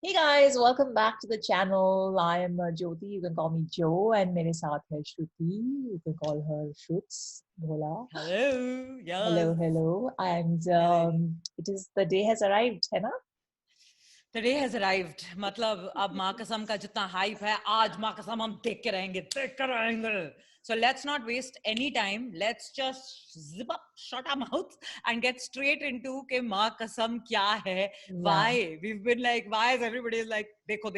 Hey guys, welcome back to the channel. I am Jyoti. You can call me Jo, and मेरे साथ है Shruti. You can call her Shruts. Bhola. Hello. Yes. Hello. And it is the day has arrived, है ना? The day has arrived. मतलब अब माँ कसम का जितना hype है, आज माँ कसम हम देख के रहेंगे. So let's not waste any time. Let's just zip up, shut our mouths, and get straight into के माँ कसम क्या है? Why? We've been like, why is everybody like, देखो.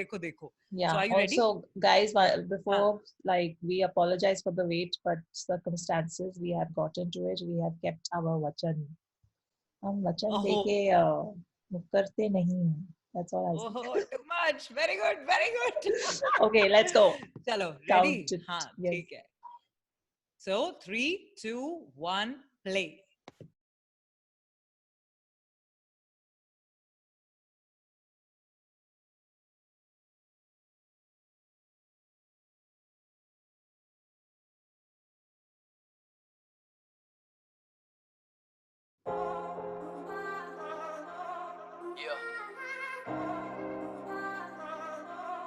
Yeah. So are you ready? Also, guys, before we apologize for the wait, but circumstances we have gotten to it. We have kept our vachan. हम वचन देके मुकरते नहीं. That's all I'll say. Oh, too much. Very good. Okay, let's go. चलो, ready? हाँ, ठीक है. So 3, 2, 1, play.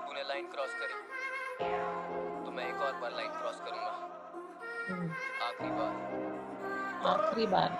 तूने line cross करी तो मैं एक और बार लाइन क्रॉस करूंगा. आखिरी बार.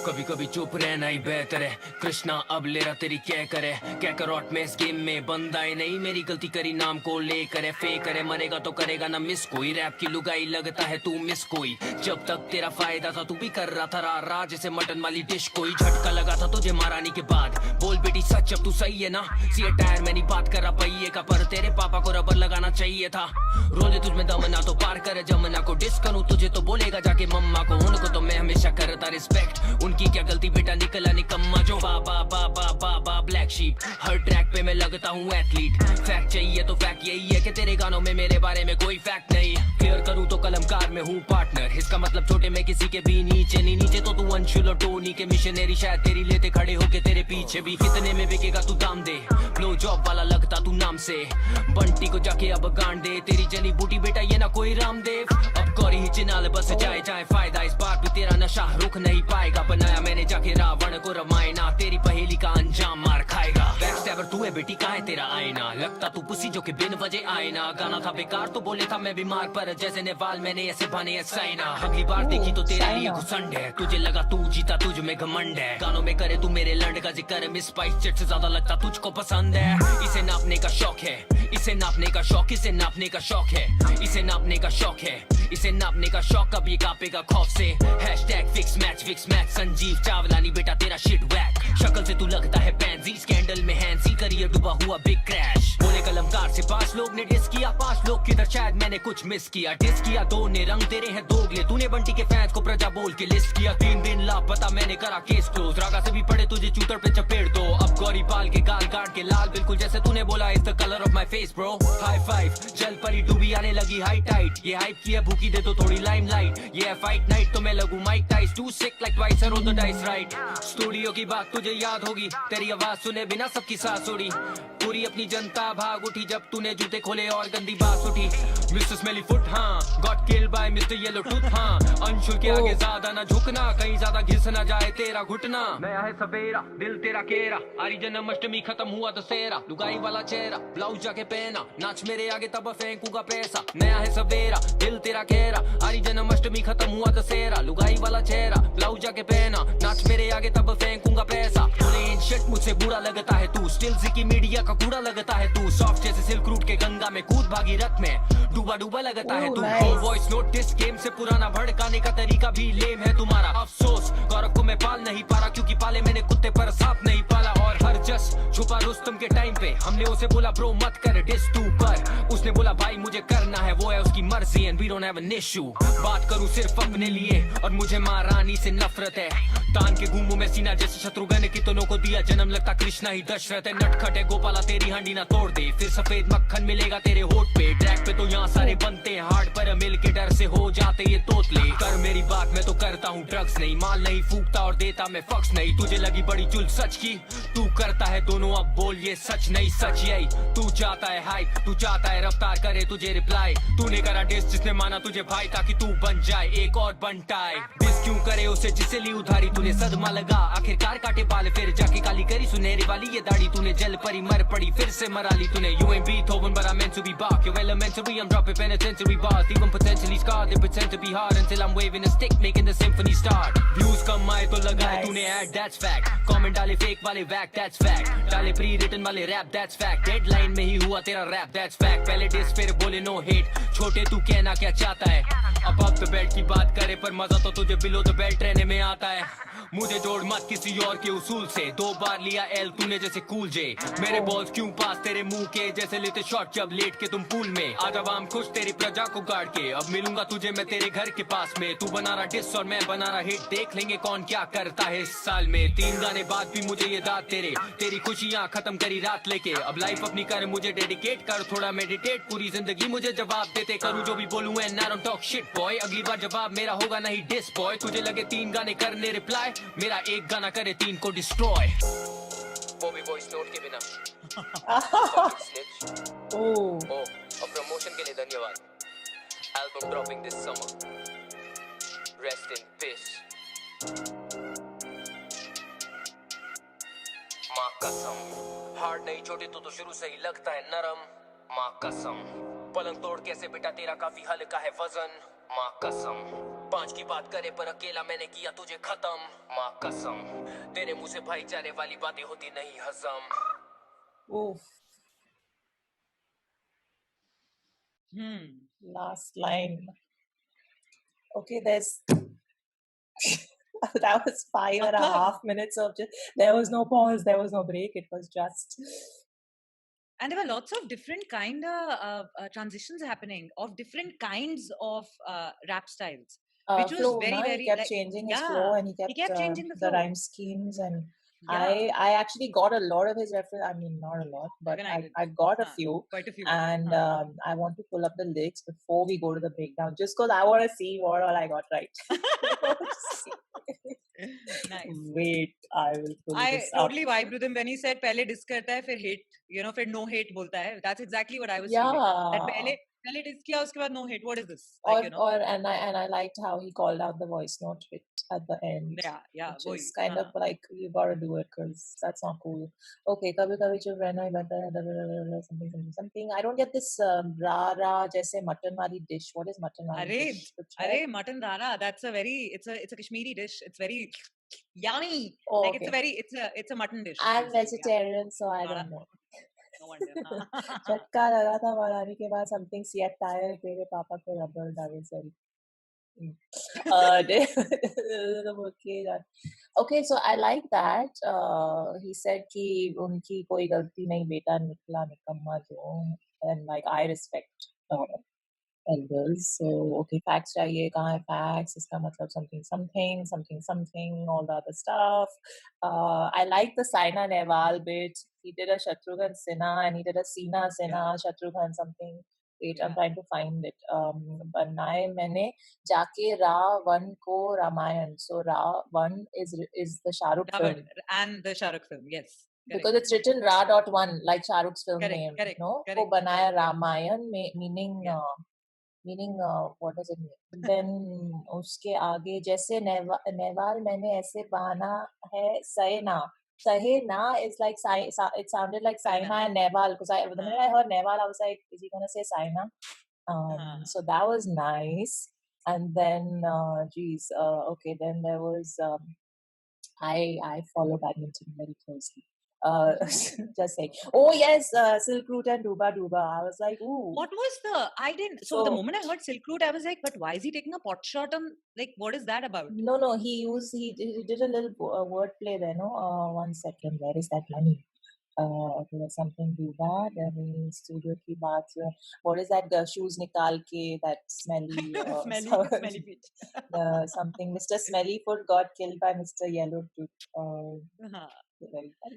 कभी कभी चुप रहना ही बेहतर है. कृष्णा अब ले रहा तेरी क्या करे. क्या करॉट में इस गेम में बंदा है नहीं. मेरी गलती करी नाम को लेकर है. फेक करे मरेगा तो करेगा ना मिस कोई. रैप की लुगाई लगता है तू मिस कोई. जब तक तेरा फायदा था तू भी कर रहा था रा जैसे मटन वाली डिश. कोई झटका लगा था तुझे मारानी के बाद. बोल बेटी सच अब तू सही है ना. सी टायर में नहीं बात कर रहा पहिए का. पर तेरे पापा को रबर लगाना चाहिए था. रोजे तुझमें दम ना तो पार कर जमना को डिस करूं तुझे तो बोलेगा जाके मम्मा को. उनको तो मैं हमेशा करता रिस्पेक्ट. उनकी क्या गलती बेटा निकला निकम्मा जो बा ब्लैक शीप. हर ट्रैक पे मैं लगता हूँ एथलीट. फैक्ट चाहिए तो फैक्ट यही है कि तेरे गानों में मेरे बारे में कोई फैक्ट नहीं. क्लियर करूँ तो कलमकार में हूँ पार्टनर. इसका मतलब छोटे में किसी के भी नीचे नहीं. नीचे तो तू अंशुल और टोनी के मिशनरी. शायद तेरी लेते खड़े होके तेरे पीछे भी. कितने में बिकेगा तू दाम दे. फ्लो जॉब वाला लगता तू नाम से. बंटी को जाके अब गांड दे. तेरी जली बूटी बेटा ये ना कोई रामदेव. अब कौरी ही चिनाल बस जाए फायदा. इस बात भी तेरा नशा रुक नहीं पाएगा. बनाया मैंने जाके रावण को रामायणा. तेरी पहेली का अंजाम मार खाएगा. बैकस्टैबर तू है बेटी कहाँ है तेरा आईना. लगता तू पुसी जो कि बिन वजह आईना. गाना था बेकार तो बोले था मैं बीमार. पर जैसे नेवाल मैंने ऐसे बने साइना. अगली बार देखी तो तेरे लिए घुसंड है. तुझे लगा तू जीता तुझ में घमंड है. गानों में करे तू मेरे लंड का जिक्र. मिस स्पाइस जेट से ज्यादा लगता तुझको पसंद है. इसे नापने का शौक है. इसे नापने का शौक. इसे नापने का शौक है. इसे नापने का शौक है. इसे नापने का शौक. कब ये कापेगा खौफ से. Hashtag fix match. Sanjeev Chawlani बेटा तेरा शिट वैक. शक्ल से तू लगता है पैंसी. स्कैंडल में हैंसी. करियर डूबा हुआ बिग क्रैश. बोले कलमकार से 5 लोग ने डिस किया. 5 लोग किधर शायद मैंने कुछ मिस किया. डिस किया 2 ने रंग तेरे हैं दोगले. तूने बंटी के फैंस को प्रजा बोल के लिस्ट किया. 3 दिन लापता मैंने करा केस क्लोज. रागा से भी पड़े तुझे चूतर पे चपेट दो. अब गौरी पाल के गाल काट के लाल. बिल्कुल जैसे तूने बोला is the colour of my face bro. High five जल परी डूबी आने लगी हाई टाइट. ये हाइप की है भूखी दे तो थोड़ी लाइमलाइट. ये है फाइट नाइट तो मैं लगू Mike Tyson. Too sick like twice roll the dice right. Studio की बात तुझे याद होगी. तेरी आवाज सुने बिना सबकी सांस उड़ी. पूरी अपनी जनता भाग उठी जब तूने जूते खोले और गंदी बात उठी. मिस्टर स्मेली फुट हाँ. Got killed by mister yellow tooth हाँ. अंशुल के आगे ज्यादा ना झुकना. कहीं ज्यादा घिस ना जाए तेरा घुटना. नया है सवेरा दिल तेरा केरा. आरी जन्माष्टमी खत्म हुआ दशहरा. लुगाई वाला चेहरा ब्लाउज जाके पहना. नाच मेरे आगे तब फेंकूंगा पैसा. नया है सवेरा दिल तेरा केरा. आरी जन्माष्टमी खत्म हुआ दशहरा. लुगाई वाला चेहरा ब्लाउज जाके पहना. नाच मेरे आगे तब फेंकूंगा पैसा. शिट मुझसे बुरा लगता है तू. स्टिल की मीडिया का कूड़ा लगता है तू. सॉफ्ट जैसे सिल्क रूट के गंगा में कूद भागी रथ में डूबा लगता है तू. वॉइस नोट दिस गेम से पुराना. भड़काने का तरीका भी लेम है तुम्हारा. अफसोस गौरव को मैं पाल नहीं पा रहा. क्योंकि पाले मैंने कुत्ते पर सांप नहीं पाला. और हर जस छुपा रुस्तम के टाइम पे. हमने उसे बोला ब्रो मत कर डिस तू पर. उसने बोला भाई मुझे करना है. वो है उसकी मर्जी and we don't have an issue. बात करूं सिर्फ अपने लिए और मुझे महारानी से नफरत है. तान के घूमू मैं सीना जैसे शत्रुघ्न की. दोनों को दिया जन्म लगता कृष्णा ही दशरथ है. नटखट है गोपाला तेरी हांडी ना तोड़ दे. फिर सफेद मक्खन मिलेगा तेरे होठ पे. ट्रैक पे तो यहाँ सारे बनते हैं हार्ड. पर मिल के डर से हो जाते ये तोतले. कर मेरी बात मैं तो करता हूँ ड्रग्स नहीं. माल नहीं फूकता और देता मैं फक्स नहीं. तुझे लगी बड़ी चुल सच की. तू करता है दोनों अब बोल ये सच नहीं सच यही. तू चाहता है हाइप. तू चाहता है रफ्तार करे तुझे रिप्लाई. तूने करा डिस जिसने माना तुझे भाई ताकि तू बन जाए एक और बनटाए. डिस क्यों करे उसे जिसे ली उधारी तूने सदमा लगा आखिरकार काटे बाल फिर जाके काली करी सुनहरी वाली ये दाढ़ी तूने जल परी मर पड़ी फिर से मरा ली तूने you ain't Beethoven but I'm meant to be Bach you're elementary I'm dropping penitentiary bars even potentially scarred they pretend to be hard until I'm waving a stick making the symphony start views कम आए तो लगाए तूने ad that's fact comment डाले fake वाले whack that's fact डाले pre written वाले rap that's fact deadline में ही हुआ तेरा rap that's fact पहले diss फिर बोले no hate छोटे तू कहना क्या चाहता है अब द बेल्ट की बात करे पर मजा तो तुझे बिलो द बेल्ट रहने में आता है मुझे जोड़ मत किसी और के उसूल से 2 बार लिया एल तूने जैसे कूल जे मेरे बॉल्स क्यों पास तेरे मुंह के जैसे लेते शॉट जब लेट के तुम पूल में आज अब आम खुश तेरी प्रजा को गाड़ के अब मिलूंगा तुझे मैं तेरे घर के पास में तू बना रहा डिस और मैं बना रहा हिट देख लेंगे कौन क्या करता है इस साल में 3 गाने बाद भी मुझे ये दाद तेरी खुशियां खत्म करी रात लेके अब लाइफ अपनी कर मुझे डेडिकेट कर थोड़ा मेडिटेट पूरी जिंदगी मुझे जवाब देते करूं जो भी बोलूं and I don't talk shit boy अगली बार जवाब मेरा होगा नहीं डिस बॉय तुझे लगे 3 गाने करने रिप्लाई मेरा एक गाना करे 3 को डिस्ट्रॉय वो भी वॉइस नोट के बिना Oh. और प्रमोशन के लिए धन्यवाद album dropping this summer rest in piece माँ कसम हार्ड नहीं छोटे तो शुरू से ही लगता है नरम माँ कसम पलंग तोड़ कैसे बेटा तेरा काफी हल्का है वजन माँ कसम 5 की बात करे पर अकेला मैंने किया तुझे खत्म माँ कसम तेरे मुंह से भाईचारे वाली बातें होती नहीं हजम Oof. Last line. Okay, there's that was 5.5 minutes of just there was no pause, there was no break, it was just And there were lots of different kind of transitions happening of different kinds of rap styles, which was flow, very, na? very He kept like, changing his yeah, flow and he kept changing the the flow. rhyme schemes and Yeah. I actually got a lot of his reference. I mean, not a lot, but Even I did. I got a few. Quite a few. And I want to pull up the lyrics before we go to the breakdown, just because I want to see what all I got right. Nice. Wait, I will pull I this totally up. vibed with him when he said पहले diss करता है फिर hate, फिर no hate बोलता है. That's exactly what I was feeling. That पहले diss किया उसके बाद no hate. What is this? Like, And I liked how he called out the voice note bit at the end. Yeah, which is kind of like you gotta do it because that's not cool. Okay, kabhi kabhi chup rehna hi bata hai something. I don't get this ra jaise mutton wali dish. What is mutton wali dish? Arey mutton rara. That's it's a Kashmiri dish. It's very yummy. Oh, like okay. it's a mutton dish. I'm vegetarian, so I don't know. No wonder. झटका लगा था बनाने के बाद something siat आया तेरे पापा के rubber डाले sorry. Okay, so I like that. He said कि उनकी कोई गलती नहीं बेटा निकला निकम्मा जो and like I respect elders. So okay, facts चाहिए कहाँ है facts इसका मतलब something all the other stuff. I like the Saina Nehwal bit. He did a Shatrughan Sinha and he did a Sina Sinha Shatrughan something. Wait, I'm trying to find it. बनाए मैंने जाके Ra1 को Ramayan. So Ra1 is the Shah Rukh film. And the Shah Rukh film, yes. Correct. Because it's written Ra.1 like Shah Rukh's film correct, name. correct, No, correct, को बनाया correct. Ramayan meaning what does it mean? Then उसके आगे जैसे नेवाल मैंने ऐसे बहाना है Sahena is like it sounded like Saina and Nehwal because the minute I heard Nehwal I was like, is he gonna say Saina? So that was nice. And then okay, then there was I follow badminton very closely. Just saying. Oh yes, Silk Route and Duba. I was like, ooh. What was I didn't. So the moment I heard Silk Route, I was like, but why is he taking a pot shot on? Like, what is that about? No. He did a little wordplay there. No, 1 second. Where is that line? Okay, there's something Duba. There is studio ki baat. What is that? The shoes nikal ke that smelly. smelly feet. Something. Mr. Smellyfoot got killed by Mr. Yellowtooth.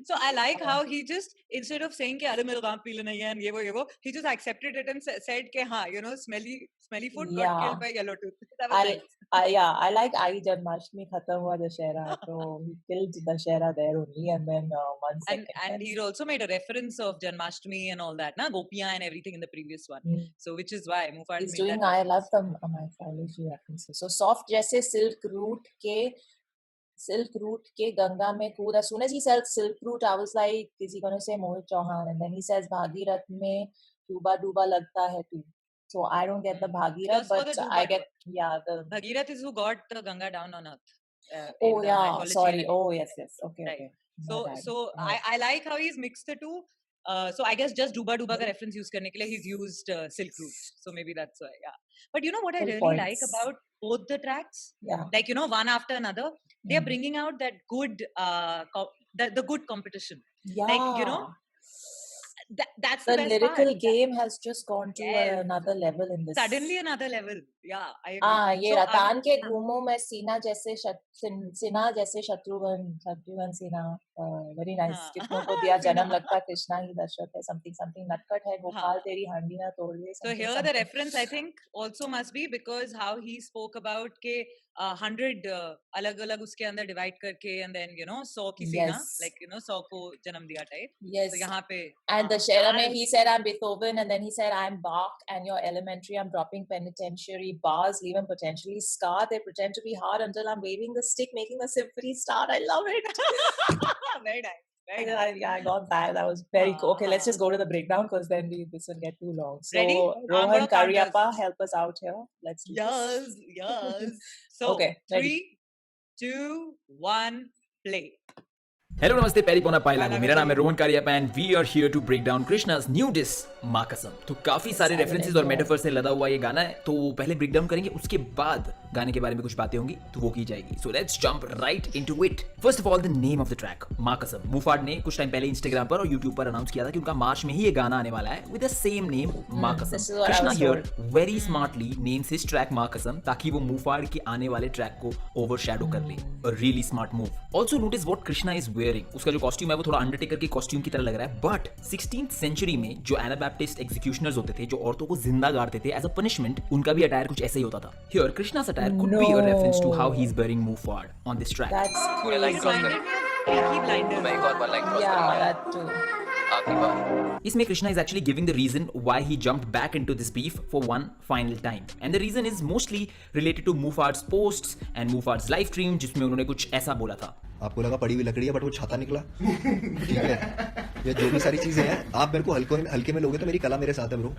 So I like how he just instead of saying कि अरे मेरा दांत पीले नहीं है and ये वो he just accepted it and said कि हाँ smelly foot got killed by Yellowtooth. That was nice. I like आई जन्माष्टमी खत्म हुआ Dussehra, so he killed Dashera there only, and then one second. And he also made a reference of Janmashtami and all that, na Gopiyan and everything in the previous one. So which is why Mufad He's made doing. that I love reference. the mythology references. So soft जैसे silk root के गंगा में कूद. As soon as he said silk root, I was like, is he gonna say Mohit Chauhan? And then he says Bhagirath में डूबा डूबा लगता है तू. So I don't get the Bhagirath, Just for but the I Duba. get the Bhagirath is who got the Ganga down on earth. Oh in the yeah, mythology sorry. and Oh yes. Okay, Right. okay. My bad. So I like how he's mixed the two. So I guess just Duba Duba ka reference use karne ke liye he's used Silk Route. So maybe that's why, yeah. But you know what I Full really like points. about both the tracks? Yeah. Like, you know, one after another, they're bringing out that good, the good competition. Yeah. Like, you know, that's the the best lyrical part. game has just gone to Yes. another level in this. Suddenly another level. Yeah, I agree. ये So, रतान के घूमों में सिन्हा जैसे Shatrughan Sinha. Very nice. हाँ. कितनों को दिया जन्म सिन्हा. लगता कृष्णा ही दशरथ है. something नटखट है गोपाल हाँ. तेरी हांडी ना तोड़ दे. So here the reference I think also must be because how he spoke about के 100 अलग-अलग उसके अंदर divide करके and then you know 100 की सीना Yes. like you know 100 को जन्म दिया type. Yes. So यहाँ पे And the Shera mein he said I'm Beethoven, and then he said I'm Bach, and you're elementary, I'm dropping penitentiary bars, leave him potentially scar. They pretend to be hard until I'm waving the stick, making the symphony start. I love it. very nice. Very Yeah, nice. I got that. That was very cool. Okay, let's just go to the breakdown because then this will get too long. So, Ready? I'm Rohan gonna count Karyappa, us. help us out here. Let's do this. Yes. So Okay, ready. 3, 2, 1, play. Hello नमस्ते पेरिपोना पाइलागो. मेरा नाम है Rohan Kariappa and we are here to break down Krishna's new diss मां कसम. तो काफी सारे रेफरेंसेस और मेटाफर से लदा हुआ ये गाना है, तो पहले ब्रेक डाउन करेंगे, उसके बाद गाने के बारे में कुछ बातें होंगी तो वो की जाएगी. So let's jump right into it. First of all the name of the track मां कसम. मुफाड ने कुछ टाइम पहले इंस्टाग्राम पर और यूट्यूब पर अनाउंस किया था कि उनका मार्च में ही ये गाना आने वाला है विद द सेम नेम मां कसम. Krishna here very smartly names his track मां कसम ताकि वो मुफाड के आने वाले ट्रैक को ओवरशैडो कर ले. A really smart move. Also notice what Krishna is wearing. उसका जो कॉस्ट्यूम है वो थोड़ा अंडरटेकर के कॉस्ट्यूम की तरह लग रहा है, बट 16th सेंचुरी में जो एनाबैप्टिस्ट एग्जीक्यूशनर्स होते थे, जो औरतों को जिंदा गाड़ते थे एज अ पनिशमेंट, उनका भी अटायर कुछ ऐसे ही होता था. Here Krishna's attire could be a reference to how he's wearing Mufad on this track. That's cool. Line cross Blinded? करें. Yeah, he blinded. मैं एक और बार लाइन क्रॉस Yeah, करूंगा. that too. आखिरी बार. इसमें Krishna is actually giving the reason why he jumped back into this beef for one final time, and the reason is mostly related to Mufad's posts and Mufad's live stream जिसमें उन्होंने कुछ ऐसा बोला था. आपको लगा पड़ी हुई लकड़ी है बट वो छाता निकला. ठीक है, ये जो भी सारी चीजें हैं, आप मेरे को हल्के में लोगे तो मेरी कला मेरे साथ है ब्रो.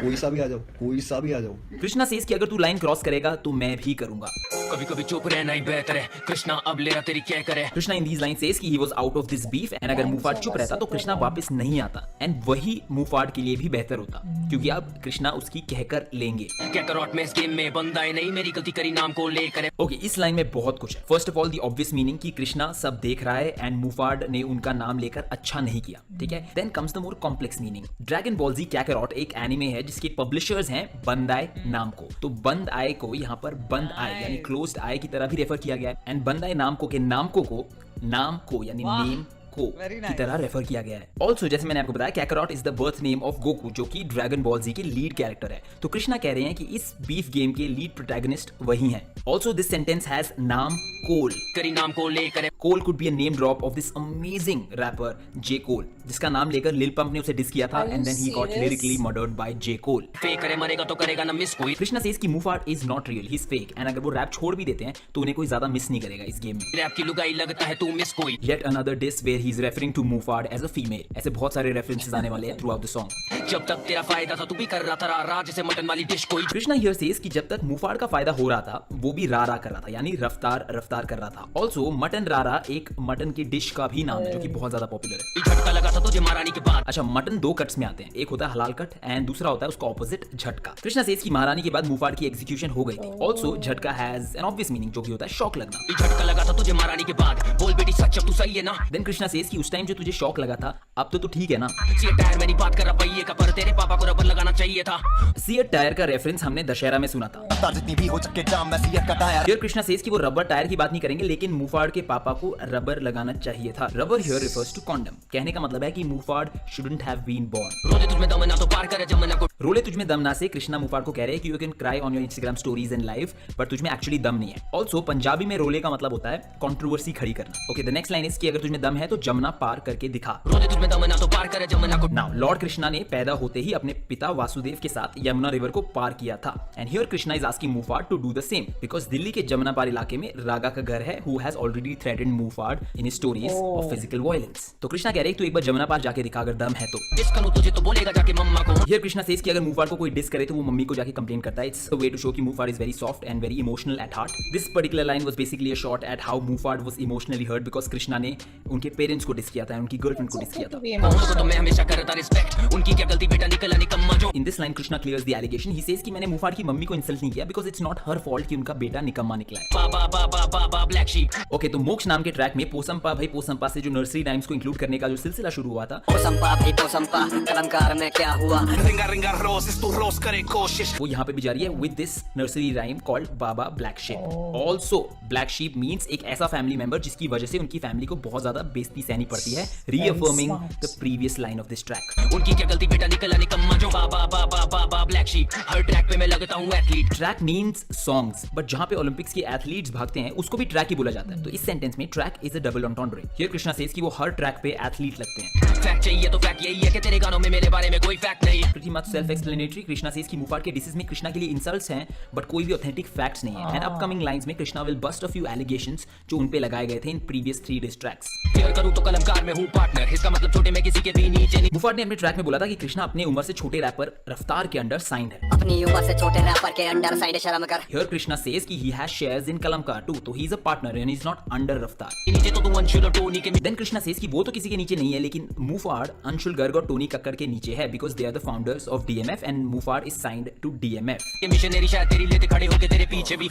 कोई सा भी आ जाओ. कृष्णा सेज कि अगर तू लाइन क्रॉस करेगा तो मैं भी करूंगा. कभी कभी चुप रहना ही बेहतर है. कृष्णा अब ले रहा तेरी क्या करे. Krishna in these line says कि he was out of this beef and अगर मुफाड चुप रहता तो कृष्णा वापस नहीं आता, एंड वही मुफाड के लिए भी बेहतर होता क्योंकि अब कृष्णा उसकी कहकर लेंगे. क्या करॉट में इस गेम में बंदा है नहीं मेरी गलती करी नाम को लेकर. ओके, इस लाइन में बहुत कुछ है. First of all the obvious meaning कि कृष्णा सब देख रहा है एंड मुफाड ने उनका नाम लेकर अच्छा नहीं किया. ठीक है. Then comes the more complex meaning. Dragon Ball Z Kakarot एक एनिमे है जिसके पब्लिशर्स हैं बंदाई नाम को. तो बंद आए को यहाँ पर बंद आए यानी क्लोज्ड आए की तरह भी रेफर किया गया है, एंड बंदाई नाम को के नाम को यानी नेम को की तरह रेफर किया गया है. ऑल्सो जैसे मैंने आपको बताया कैकरॉट is the birth name of Goku जो कि ड्रैगन बॉल जी के लीड कैरेक्टर है. तो कृष्णा कह रहे हैं कि इस बीफ गेम के लीड प्रोटैगनिस्ट वही हैं. ऑल्सो दिस सेंटेंस हैज नाम कोल. करी नाम को लेकर. Cole could be a name drop of this amazing rapper J Cole जिसका नाम लेकर लिल पंप ने उसे डिस किया था and then he got lyrically murdered by J Cole. Fake करे मरेगा तो करेगा ना मिस कोई. कृष्णा सेज कि मुफाड is not real, he is fake, and अगर वो रैप छोड़ भी देते हैं तो उन्हें कोई ज्यादा मिस नहीं करेगा इस गेम में. रैप की लुगाई लगता है तू मिस कोई. Yet another diss where he's referring to Mufad as a female. ऐसे बहुत सारे references आने वाले हैं throughout the song. जब तक तेरा फायदा था तू भी कर रहा था रा जैसे मटन वाली डिश कोई. कृष्णा here says कि जब तक मुफाड का फायदा हो रहा था वो भी रा कर रहा था यानी रफ्तार कर रहा था. ऑल्सो मटन रारा एक मटन की डिश का भी नाम है जो कि बहुत ज्यादा पॉपुलर है. झटका लगा था तुझे महारानी के बाद. अच्छा, मटन दो कट्स में आते हैं, एक होता है हलाल कट एंड दूसरा होता है उसका ऑपोजिट झटका. कृष्णा सेज की महारानी के बाद मुफाड की एग्जीक्यूशन हो गई थी. ऑल्सो झटका हैज एन ऑब्वियस मीनिंग जो कि होता है शॉक लगना. झटका लगा था तुझे महारानी के बाद. बोल बेटी सच अब तू सही है ना. देन कृष्णा सेज कि उस टाइम जो तुझे शॉक लगा था अब तो तू ठीक है ना. सीएट टायर में नहीं बात कर रहा पहिए का, पर तेरे पापा को रबर लगाना चाहिए था. सीएट टायर का रेफरेंस हमने दशहरा में सुना था. जितनी भी हो चक्के जाम मैं सीएट का टायर. हियर कृष्णा सेज कि वो रबर टायर की बात नहीं करेंगे लेकिन मुफाड के पापा को रबर लगाना चाहिए था. Rubber here refers to condom. कहने का मतलब है कि मुफाड shouldn't have been born. रोजे तुझमें दम ना तो पार करे जमुना को रोले तुझमें दम ना से कृष्णा मुफाड को कह रहे हैं कि you can cry on your Instagram stories and live, but तुझमें एक्चुअली दम नहीं है. ऑल्सो पंजाबी में रोले का मतलब होता है कंट्रोवर्सी खड़ी करना. Okay, the next line is कि अगर तुझमें दम है तो जमुना पार करके दिखा. रोजे तुझमें दम ना तो पार करे जमुना को. नाउ लॉर्ड कृष्णा ने पैदा होते ही अपने पिता वासुदेव के साथ यमुना रिवर को पार किया था. And here Krishna is asking Mufad to do the same because Delhi के जमुना पार इलाके में रागा का घर है who has already threatened Mufad in his stories of physical violence. तो कृष्णा कह रहे हैं तू एक बार जमुना पार जाके दिखा अगर दम है तो. डिस करूं तुझे तो बोलेगा जाके मम्मा को. हियर कृष्णा सेज कि अगर मुफाड को कोई डिस करे तो वो मम्मी को जाके कंप्लेन करता है. It's a way to show कि मुफाड is very soft and very emotional at heart. This particular line was basically a shot at how Mufad was emotionally hurt because Krishna ने उनके पेरेंट्स को डिस किया था, उनकी गर्लफ्रेंड को डिस किया था. उनको तो मैं हमेशा करता रिस्पेक्ट. उनकी क्या गलती बेटा निकला निकम्मा जो. In this line, Krishna clears the allegation. He says कि मैंने मुफाड की मम्मी को इंसल्ट नहीं किया because it's not her fault कि उनका बेटा निकम्मा निकला है. बाबा बाबा बाबा ब्लैक शीप. ओके, तो मोक्ष नाम के ट्रैक में पोसंपा भाई पोसंपा से जो नर्सरी राइम्स को इंक्लूड करने का जो सिलसिला शुरू हुआ था, पोसंपा भाई पोसंपा कलमकार में क्या हुआ. रिंगा रिंगा रोज तू रोज करे कोशिश. वो यहाँ पे भी जारी है with this nursery rhyme called baa baa black sheep. Also, black sheep means एक ऐसा फैमिली मेंबर जिसकी वजह से उनकी फैमिली को बहुत ज्यादा बेइज्जती सहनी पड़ती है, reaffirming the previous line of this track. उनकी क्या गलती बेटा निकला निकम्मा जो. बाबा बाबा बाबा ब्लैक शीप. हर ट्रैक पे मैं लगता हूँ athlete. Track means songs, but जहां पे ओलंपिक्स के एथलीट्स भागते हैं उसको भी ट्रैक ही बोला जाता है. तो इस सेंटेंस में track is a double entendre. Here Krishna says कि वो हर ट्रैक पे एथलीट लगते हैं. फैक्ट चाहिए तो फैक्ट यही है कि तेरे गानों में मेरे बारे में कोई फैक्ट नहीं. Pretty much self-explanatory. Krishna says कि मुफाड के डिसेस में कृष्णा के लिए इंसल्ट्स हैं, बट कोई भी ऑथेंटिक फैक्ट्स नहीं है. एंड अपकमिंग लाइंस में Krishna will bust a few allegations जो उन पे लगाए गए थे in previous 3 diss tracks. Clear करूं तो कलमकार में हूं पार्टनर. इसका मतलब छोटे में किसी के भी नीचे नहीं. मुफाड ने अपने ट्रैक में बोला था कि कृष्णा अपने उम्र से छोटे रैपर रफ्तार के अंडर साइंड है. अपनी उम्र से छोटे रैपर के अंडर साइड शर्म कर. Here Krishna says कि he has shares in Kalamkar too, तो he is a partner and he's not under Raftar. नीचे तो तू अंशुल और टोनी के. Then Krishna says कि वो तो किसी के नीचे नहीं है, लेकिन मुफाड अंशुल गर्ग और टोनी कक्कड़ के नीचे है because they are the founders of DMF and Mufad is signed to DMF. के मिशनरी शायद तेरी लेते खड़े होके तेरे पीछे भी.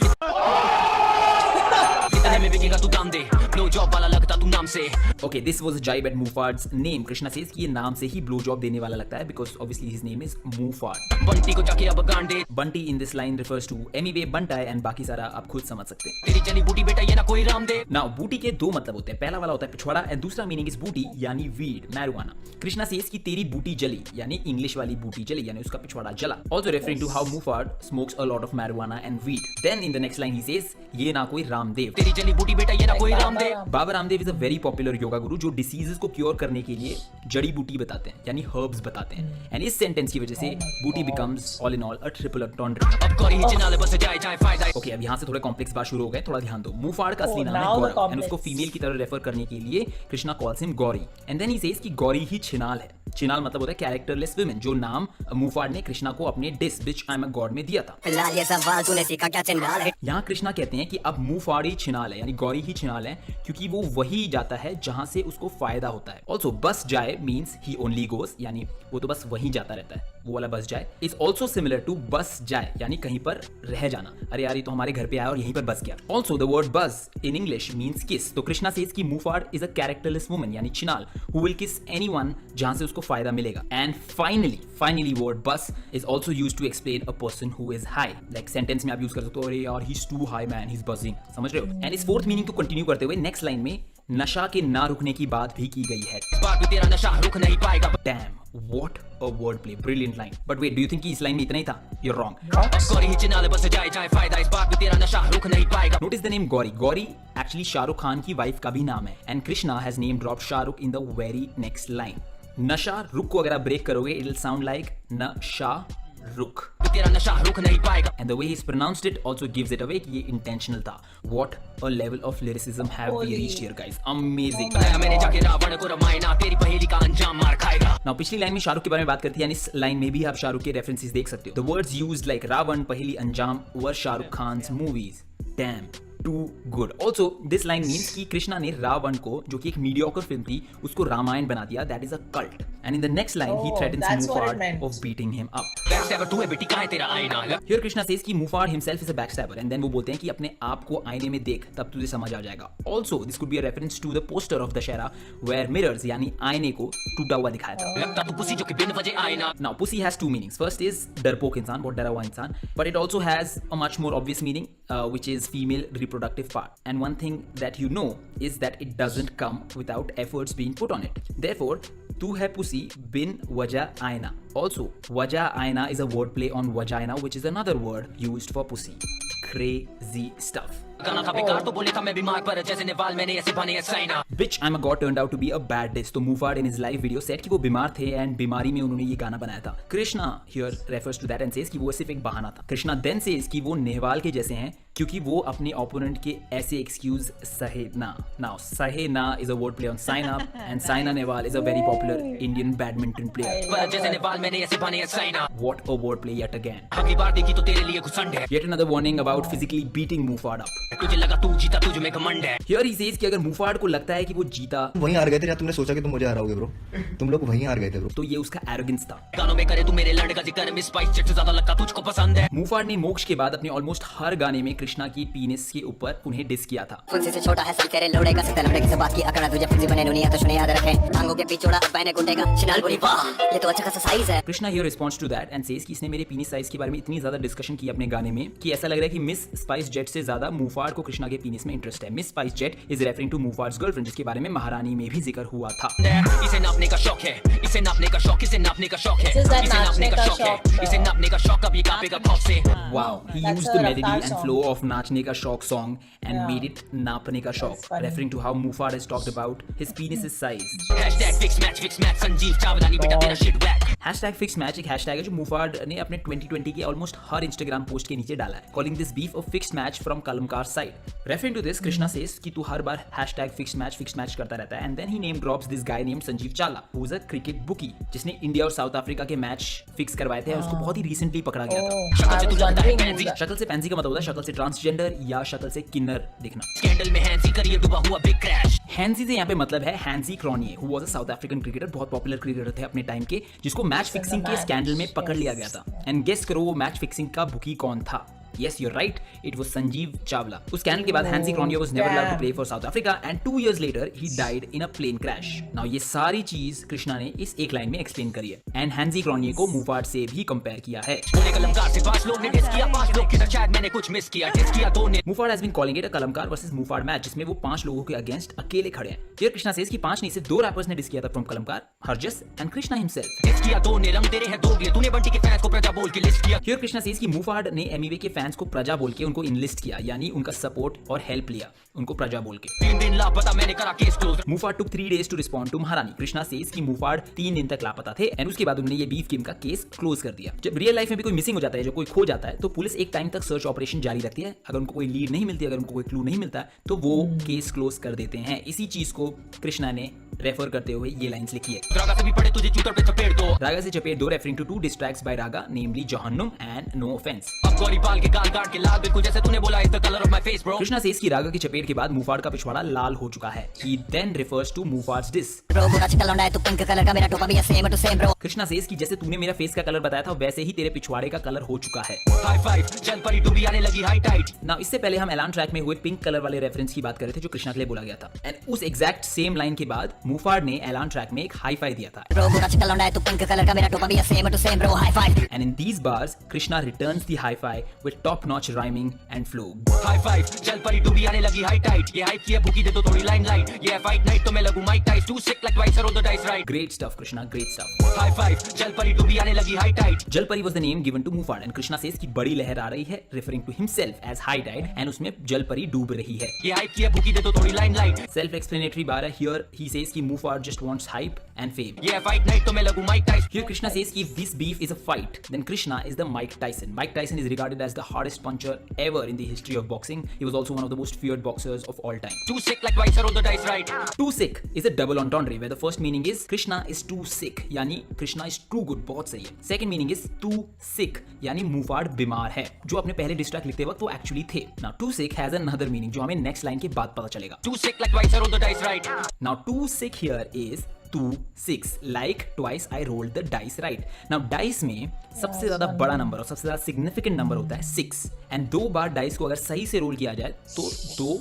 कितने में बिकेगा तू दाम दे. ब्लो जॉब वाला लगता तू नाम से. Okay, this was a jibe at Mufad's name. Krishna says कि ये नाम से ही ब्लो जॉब देने वाला लगता है because obviously his name is Mufad. Bunty को जाके अब गांडे. Bunty in this line refers to Emiway Buntai and बाकी सारा आप खुद समझ सकते हैं. तेरी जनी बूटी बेटा ये ना कोई राम दे. Now बूटी के 2 मतलब होते हैं. पहला वाला होता है पिछवाड़ा एंड दूसरा मीनिंग इज बूटी यानी वीड, मैरिजुआना. कृष्णा सेज कि तेरी बूटी जली यानी इंग्लिश वाली बूटी जली यानी उसका पिछवाड़ा जला. Also referring to how Mufad smokes a lot of marijuana and weed. Then in the next line he says ये ना कोई रामदेव. तेरी जनी बूटी बेटा ये ना कोई राम दे. Baba Ramdev is a very popular yoga guru जो डिसीजेस को क्योर करने के लिए जड़ी बूटी बताते हैं यानी हर्ब्स बताते हैं. एंड इस सेंटेंस की वजह से बूटी becomes all in all a triple entendre. अब करी ही चिनाले बस जाए जाए फायदा. ओके, अब यहाँ से थोड़े कॉम्प्लेक्स बात शुरू हो गए, थोड़ा ध्यान दो. मुफाड का असली नाम है now the Gaurav and complex. उसको फीमेल की तरह रेफर करने के लिए Krishna calls him Gauri. And then he says कि गौरी ही छिनाल है. छिनाल मतलब होता है कैरेक्टरलेस वुमेन, जो नाम मुफाड ने कृष्णा को अपने diss which I am a god में दिया था. फिलहाल ये सवाल तूने सीखा क्या चिंडाल है. यहाँ कृष्णा कहते हैं कि अब मुफाड ही छिनाल है यानी गौरी ही छिनाल है क्योंकि वो वही जाता है जहां से उसको फायदा होता है. ऑल्सो बस जाए मीन्स ही ओनली गोस यानी वो तो बस वहीं जाता रहता है. वो वाला बस जाए इज ऑल्सो सिमिलर टू बस जाए यानी कहीं पर रह जाना. अरे यार ये तो हमारे घर पे आया और यहीं पर बस गया. ऑल्सो द वर्ड बस इन इंग्लिश मीन्स किस. तो कृष्णा सेज कि मुफाड इज अ कैरेक्टरलेस वुमन यानी छिनाल हु विल किस एनीवन जहां से उसको फायदा मिलेगा. And finally word buzz is also used to explain a person who is high. Like sentence में आप यूज कर सकते हो अरे यार he is too high man he is buzzing. समझ रहे हो. एंड इस फोर्थ मीनिंग को कंटिन्यू करते हुए नेक्स्ट लाइन में नशा के ना रुकने की बात भी की गई है. बात भी तेरा नशा रुक नहीं पाएगा. Damn, what a wordplay, brilliant line. But wait, do you think कि इस लाइन में इतना ही था? You're wrong. अब करी ही चिनाले बस जाए जाए फायदा. इस बात भी तेरा नशा रुक नहीं पाएगा. Notice the name Gauri. Gauri actually Shahrukh Khan की वाइफ का भी नाम है. And Krishna has name dropped Shahrukh in the very next line. नशा रुक को अगर आप ब्रेक करोगे, it'll sound like नशा रुक. तेरा नशा रुक नहीं पाएगा. And the way he's pronounced it also gives it away कि ये intentional था. What a level of lyricism have we reached here, guys. Amazing. मैंने जाके रावण को रमायना. तेरी पहेली का अंजाम मार खाएगा. Now पिछली लाइन में शाहरुख के बारे में बात करती है यानी इस लाइन में भी आप शाहरुख के रेफरेंसेस देख सकते हो. The words used like Ravan, पहेली, अंजाम were Shahrukh Khan's movies. Damn. Too good. Also, this line means कि कृष्णा ने रावण को जो कि एक मीडियोकर फिल्म थी उसको रामायण बना दिया. That is a cult. And in the next line, he threatens that's what it Mufad meant. of beating him up. बैकस्टैबर तू है बेटी कहाँ है तेरा आईना. Here Krishna says कि Mufad himself is a backstabber and then वो बोलते हैं कि अपने आप को आईने में देख तब तुझे समझ आ जाएगा. Also, this could be a reference to the poster of Dashera where mirrors यानी आईने को टूटा हुआ दिखाया था. लगता तू पुसी जो कि बिन वजह आईना. Now, pussy has 2 meanings. First is डरपोक इंसान, बहुत डरा हुआ इंसान. But it also has a much more obvious meaning, which is female reproductive part. And one thing that you know is that it doesn't come without efforts being put on it. Therefore, तू है pussy bin wajah aina. Also, wajah aina is a wordplay on vagina, which is another word used for pussy. Crazy stuff. गाना था बेकार तो बोले था मैं बीमार पर जैसे निवाल मैंने ऐसे बने Saina Which I'm a God turned out to be a bad diss. तो Mufad in his live video said कि वो बीमार थे and बीमारी में उन्होंने ये गाना बनाया था. Krishna here refers to that and says कि वो सिर्फ एक बहाना था. Krishna then says कि वो नेहवाल के जैसे हैं क्योंकि वो अपने ओपोनेंट के ऐसे एक्सक्यूज सहे ना. Now सहे ना is a word play on sign up and Saina Nehwal is a very popular Indian badminton player. पर जैसे निवाल मैंने ऐसे बने Saina What a word play yet again. अगली बार देखी तो तेरे लिए घुसंड है Yet another warning about physically beating Mufad up. तुझे लगा तू जीता तुझ में घमंड है Here he says कि अगर Mufad को लगता है कि वो जीता वहीं हार गए थे या तुमने सोचा कि तुम मुझे हराओगे ब्रो? तुम लोग वहीं हार गए थे ब्रो. तो ये उसका एरोगेंस था. गानों में करे तू मेरे लड़ का जिक्र मिस स्पाइस से ज्यादा लगता तुझको पसंद है Mufad ने मोक्ष के बाद अपने ऑलमोस्ट हर गाने में कृष्णा की पीनिस के ऊपर उन्हें डिस किया था. फुंसी से छोटा है सर तेरे लोड़े का सकता लड़े की बात की अकड़ा तुझे फुंसी बने दुनिया तो सुने याद रखे टांगों के पीछे छोड़ा मैंने गुंडे का शिनाल बोली वाह ये तो अच्छा खासा साइज है. Krishna here responds to that and says कि इसने मेरे पीनिस साइज के बारे में इतनी ज्यादा डिस्कशन की अपने गाने में कि ऐसा लग रहा है कि मिस स्पाइस जेट से ज्यादा मुफाड को कृष्णा के पीनिस में इंटरेस्ट है. Miss Spice Jet is referring to Mufad's girlfriend जिसके बारे में महारानी में भी जिक्र हुआ था. इसे नापने का शौक है इसे नापने का शौक इसे नापने का शौक है This is that इसे नापने का नाचने का शौक है शौक. इसे नापने का शौक कभी कांपेगा खौफ से Wow, he That's used a the melody Raftaar and song. flow of नाचने का शौक song and Yeah. made it नापने का शौक, That's funny. referring to how Mufad has talked about his penis's size. Hashtag fix match Sanjeev Chawlani बेटा तेरा shit वैक hashtag fix match एक hashtag है जो मुफाड ने अपने 2020 के ऑलमोस्ट हर इंस्टाग्राम पोस्ट के नीचे डाला है, calling this beef a fixed match from Kalamkaar side. Referring to this Krishna says कि तू हर बार हैशटैग फिक्स्ड मैच करता रहता है. And then he name drops this guy name Sanjeev Chawla who is a cricket bookie जिसने इंडिया और साउथ अफ्रीका के मैच फिक्स करवाए थे और उसको बहुत ही रिसेंटली पकड़ा गया था. Oh, I was wondering who that- शक्ल से पैंसी का मतलब होता है शक्ल से ट्रांसजेंडर या शक्ल से किन्नर दिखना. स्कैंडल में हैंसी करिए डूबा हुआ बिग क्रैश हैंसी से यहाँ पे मतलब है Hansie Cronje who was a South African cricketer, बहुत पॉपुलर क्रिकेटर थे अपने टाइम के, जिसको मैच फिक्सिंग के स्कैंडल में पकड़ लिया गया था. एंड गेस करो वो मैच फिक्सिंग का बुकी कौन था? Yes, you're right. It was Sanjeev Chawla. उस स्कैंडल के बाद Hansi क्रॉनिये was never allowed to play for South Africa and 2 years later he died in a plane crash. Now ये सारी चीज कृष्णा ने इस एक लाइन में एक्सप्लेन करी है. एंड हैंसी क्रॉनिये को मुफाड से भी कंपेयर किया है. पूरे कलमकार से 5 लोग ने डिस किया 5 लोग किधर शायद मैंने कुछ मिस किया डिस किया 2 ने Mufad has been calling it a Kalamkaar versus Mufad match जिसमें वो 5 लोगों के अगेंस्ट अकेले खड़े हैं. Here कृष्णा says कि 5 नहीं सिर्फ 2 रैपर्स ने डिस किया था from Kalamkaar, Harjas and Krishna himself. Diss किया 2 ने रंग तेरे हैं दोगले तूने बंटी के फैंस को प्रजा बोल के लिस्ट किया Here कृष्णा says कि मुफाड ने एमईवे के फैंस को प्रजा बोल के उनको इनलिस्ट किया, यानी उनका सपोर्ट और हेल्प लिया, उनको प्रजा बोल के. 3 दिन लापता मैंने करा case close मुफाड took 3 days to respond to महारानी. कृष्णा सेज कि मुफाड 3 दिन तक लापता थे एंड उसके बाद उन्होंने ये बीफ गेम का केस क्लोज कर दिया. जब रियल लाइफ में भी कोई मिसिंग हो जाता है, जो कोई खो जाता है, तो पुलिस एक टाइम तक सर्च ऑपरेशन जारी रखती है. अगर उनको कोई लीड नहीं मिलती, अगर उनको कोई क्लू नहीं मिलता, तो वो केस क्लोज कर देते हैं. इसी चीज को कृष्णा ने रेफर करते हुए ये लाइंस लिखी है. रागा से भी पड़े तुझे चूतर पे चपेट दो रागा से चपेट दो रेफरिंग टू 2 distracts by रागा नेमली जहन्नुम एंड नो ऑफेंस. अब गौरी पाल के गाल काट के लाल बिल्कुल जैसे तूने बोला is the colour of my face bro Krishna says की रागा की चपेट के बाद मुफाड का पिछवाड़ा लाल हो चुका है. He then refers to मुफाड्स diss. Bro बुरा चिकन लौंडा है तू पिंक कलर का मेरा टोपा भी है same to same bro. Krishna says की जैसे तूने मेरा फेस का कलर बताया था वैसे ही तेरे पिछवाड़े का कलर हो चुका है. हाई फाइव चल परी डूबी आने लगी हाई टाइट नाउ इससे पहले हम एलान ट्रैक में हुए पिंक कलर वाले रेफरेंस की बात कर रहे थे जो कृष्णा के लिए बोला गया था. एंड उस एग्जैक्ट सेम लाइन के बाद मुफाड ने एलान ट्रैक में एक हाई फाई दिया था. ब्रो बुरा चिकन लौंडा है तू पिंक कलर का मेरा टोपा भी है same to same bro high five. And in these bars, Krishna returns the hi-fi with top-notch rhyming and flow. High five चल परी डूबी आने लगी हाई टाइट ये हाइप की है भूखी दे दो थोड़ी लाइन लाइट ये फाइट नाइट तो मैं लगू Mike Tyson too sick like twice roll the dice right Great stuff, Krishna. Great stuff. High five चल परी डूबी आने लगी high tight Jalpari was the name given to Mufad, and Krishna says कि बड़ी लहर आ रही है, referring to himself as high tide, and उसमें जलपरी डूब रही है. ये हाइप की है भूखी दे दो थोड़ी लाइन लाइट Self-explanatory bar है. Here he says कि Mufad just wants hype and fame. ये फाइट नाइट तो मैं लगू Mike Tyson Here Krishna says if this beef is a fight, then Krishna is the Mike Tyson. Mike Tyson is regarded as the hardest puncher ever in the history of boxing. He was also one of the most feared boxers of all time. Too sick like twice roll the dice right Too sick is a double entendre where the first meaning is Krishna is too sick, यानी Krishna is too good, बहुत सही है. Second meaning is too sick, यानी मुफाड बीमार है, जो अपने पहले डिस्ट्रैक्ट लिखते वक्त वो एक्चुअली थे. Now too sick has another meaning जो हमें नेक्स्ट लाइन के बाद पता चलेगा. Too sick like twice roll the dice right Now too sick here is 2 6 like twice I rolled the dice right. Now dice में सबसे ज्यादा बड़ा नंबर और सबसे ज्यादा सिग्निफिकेंट नंबर होता है 6 एंड 2 बार डाइस को अगर सही से रोल किया जाए तो 2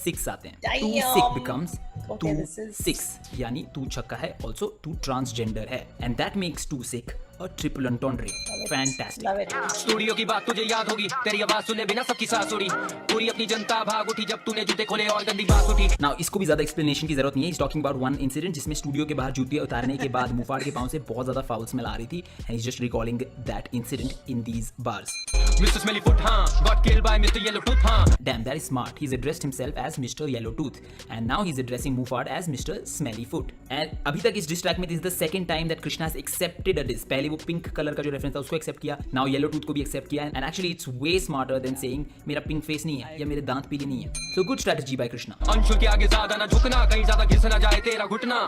6 आते हैं. 2 sick becomes Okay, this is 6 यानी तू छक्का है, ऑल्सो तू ट्रांसजेंडर है, and that makes to sick a triple entendre. Fantastic. love it. Studio की बात तुझे याद होगी, तेरी आवाज सुने बिना सबकी सांस उड़ी, पूरी अपनी जनता भाग उठी जब तूने जूते खोले और गंदी बात उठी। नाउ इसको भी ज्यादा एक्सप्लेनेशन की जरूरत नहीं है। Is talking about one incident जिसमें स्टूडियो के बाहर जूते उतारने के बाद मुफाड़ के पांव से बहुत ज्यादा फाउल स्मेल आ रही थी, and is just recalling that incident in these bars. Mr. Smelly Foot, got killed by Mr. Yellow Tooth, Damn, that is smart. He's addressed himself as Mr. Yellowtooth, and now he's addressing Mufad as Mr. Smelly Foot. And अभी तक इस diss track में this is the second time that Krishna has accepted a diss. पहले वो pink color का जो reference था उसको accept किया, now Yellowtooth को भी accept किया, and actually it's way smarter than saying मेरा pink face नहीं है या मेरे दांत पीले नहीं है. So good strategy by Krishna. Anshul के आगे ज्यादा ना झुकना, कहीं ज्यादा घिस ना जाए तेरा घुटना।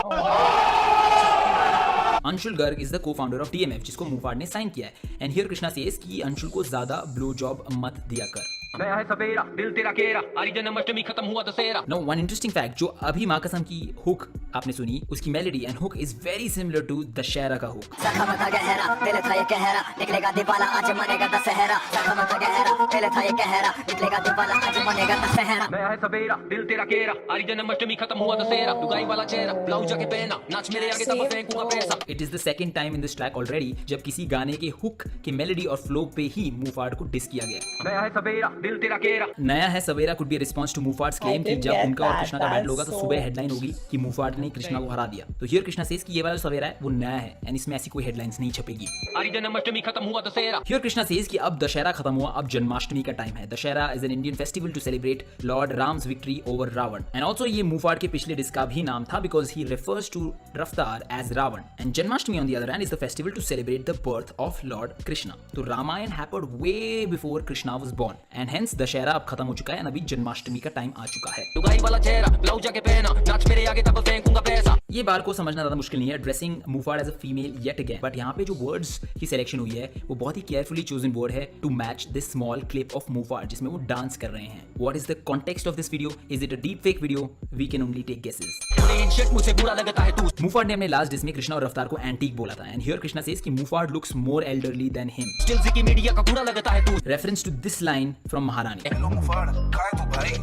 Anshul Garg is the co-founder of DMF जिसको मुफाड ने साइन किया है, एंड हियर कृष्णा सेज कि अंशुल को ज्यादा ब्लो जॉब मत दिया कर। नया है सवेरा, दिल तेरा केरा, हरी जन्माष्टमी खत्म हुआ Dussehra. Now one interesting fact, जो अभी माँ कसम की हुक आपने सुनी, उसकी melody and hook is very similar to Dussehra का हुक। सखमत गहरा दिल था ये कहरा, निकलेगा दिवाला आज मनेगा दशहरा। सखमत गहरा दिल था ये कहरा, निकलेगा दिवाला आज मनेगा दशहरा। नया है सवेरा, दिल तेरा केरा, हरी जन्माष्टमी खत्म हुआ दशहरा। लुगाई वाला चेहरा, ब्लाउज जाके पहना, नाच मेरे आगे तब फेंकूंगा पैसा। It is the second time in this track already जब किसी गाने के हुक की मेलोडी और फ्लो पे ही मुफाड को डिस किया गया। नया है सवेरा, दिल तेरा केरा। नया है सवेरा could be response to Mufad's claim कि जब उनका और कृष्णा का बैटल होगा तो सुबह हेडलाइन होगी कि मुफाड ने कृष्णा को हरा दिया। तो हियर कृष्णा सेज कि ये वाला सवेरा है वो नया है, एंड इसमें ऐसी कोई हेडलाइंस नहीं छपेगी। हरी जन्माष्टमी खत्म हुआ दशहरा। हियर कृष्णा सेज कि अब दशहरा खत्म हुआ, अब जन्माष्टमी का टाइम है। Dussehra is an Indian festival to celebrate Lord Ram's victory over Ravan, and also ये मुफाड के पिछले डिस्क का भी नाम था because he refers to Raftaar as Ravan, and Janmashtami on the other hand is the festival to celebrate the birth of Lord Krishna. तो Ramayan happened way before Krishna was born, and hence Dussehra अब खत्म हो चुका है, अभी जन्माष्टमी का टाइम आ चुका है। लुगाई वाला चेहरा, ब्लाउज जाके पहना, नाच मेरे आगे तब फेंकूंगा पैसा। ये बार को समझना ज्यादा मुश्किल नहीं है, dressing Mufad as a female yet again, but यहाँ पे जो वर्ड्स की सिलेक्शन हुई है वो बहुत ही केयरफुली चोजन वर्ड है to match this small clip of Mufad जिसमें वो डांस कर रहे हैं। What is the context of this video? Is it a deep fake video? We can only take guesses. मुझे बुरा लगता है तू। मुफाड ने अपने लास्ट डिस में कृष्णा और रफ्तार को एंटीक बोला था, एंड हियर कृष्णा सेज कि Mufad looks more elderly than him. Still Ziki media का कूड़ा लगता है तू। Reference to this line from Maharani.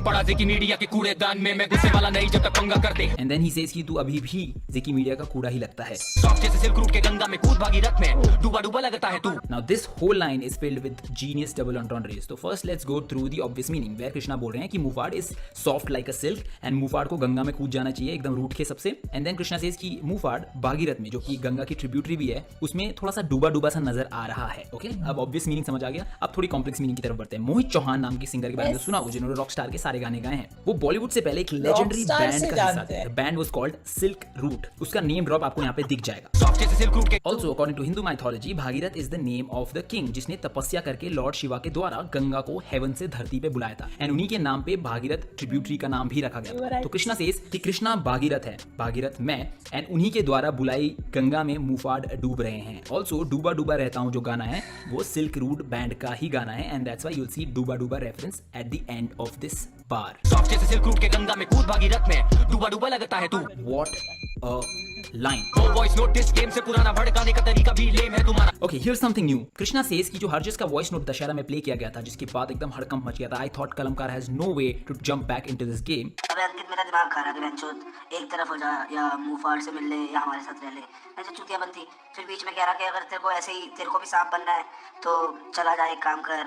पड़ा ज़िकी मीडिया के कूड़ेदान में, मैं गुस्से वाला नहीं जब तक पंगा करते। एंड देन ही सेज कि तू अभी भी ज़िकी मीडिया का कूड़ा ही लगता है। सॉफ्ट जैसे सिल्क रूट के गंगा में कूद भागीरथ में, डूबा डूबा लगता है तू। Now this whole line is filled with genius double entendres. तो first let's go through the obvious meaning where Krishna बोल रहे हैं कि मुफाड is soft like a silk and मुफाड को गंगा में कूद जाना चाहिए एकदम रूट के सबसे। And then कृष्णा says कि मुफाड भागीरथ में जो कि गंगा की ट्रिब्यूटरी भी है उसमें थोड़ा सा डूबा डूबा सा नजर आ रहा है। ओके, अब ऑब्वियस मीनिंग समझ आ गया। अब थोड़ी कॉम्प्लेक्स मीनिंग की तरफ बढ़ते हैं। मोहित चौहान नाम के सिंगर के बारे में सुना हो जिन्होंने रॉकस्टार के सारे गाने गाए हैं। वो बॉलीवुड से पहले एक लेजेंडरी Rockstar बैंड से का हिस्सा जानते थे। हैं। Band was called silk route. उसका नेम ड्रॉप आपको यहाँ पे दिख जाएगा। सॉफ्ट जैसे सिल्क रूट के Also, according to Hindu mythology, Bhagirath is the name of the king जिसने तपस्या करके लॉर्ड शिवा के द्वारा गंगा को हेवन से धरती पे बुलाया था, एंड उन्हीं के नाम पे भागीरथ ट्रिब्यूटरी का नाम भी रखा गया था। तो कृष्णा सेज कि कृष्णा भागीरथ है, भागीरथ मैं, एंड उन्हीं के द्वारा बुलाई गंगा में मुफाड डूब रहे हैं। ऑल्सो डूबा डूबा रहता हूँ जो गाना है वो सिल्क रूट बैंड का ही गाना है, and that's why you'll see डूबा डूबा reference at the end of this bar. Soft जैसे सिल्क रूट के गंगा में कूद भागीरथ में, डूबा डूबा लगता है तू। What a line. वो वॉइस नोट इस गेम से पुराना, भड़काने का तरीका भी लेम है तुम्हारा। Okay, here's something new. Krishna says कि जो हरजिस का वॉइस नोट दशहरा में प्ले किया गया था जिसके बाद एकदम हड़कंप मच गया था। I thought कलमकार has no way to jump back into this game. अबे अंकित मेरा दिमाग खा रहा है बेंचोद, एक तरफ हो जा या मुफाड़ से मिल ले या हमारे साथ रह ले। मैं जो चुतिया बनती फिर बीच में कह रहा कि अगर तेरे को ऐसे ही तेरे को भी सांप बनना है तो चला जा, एक काम कर,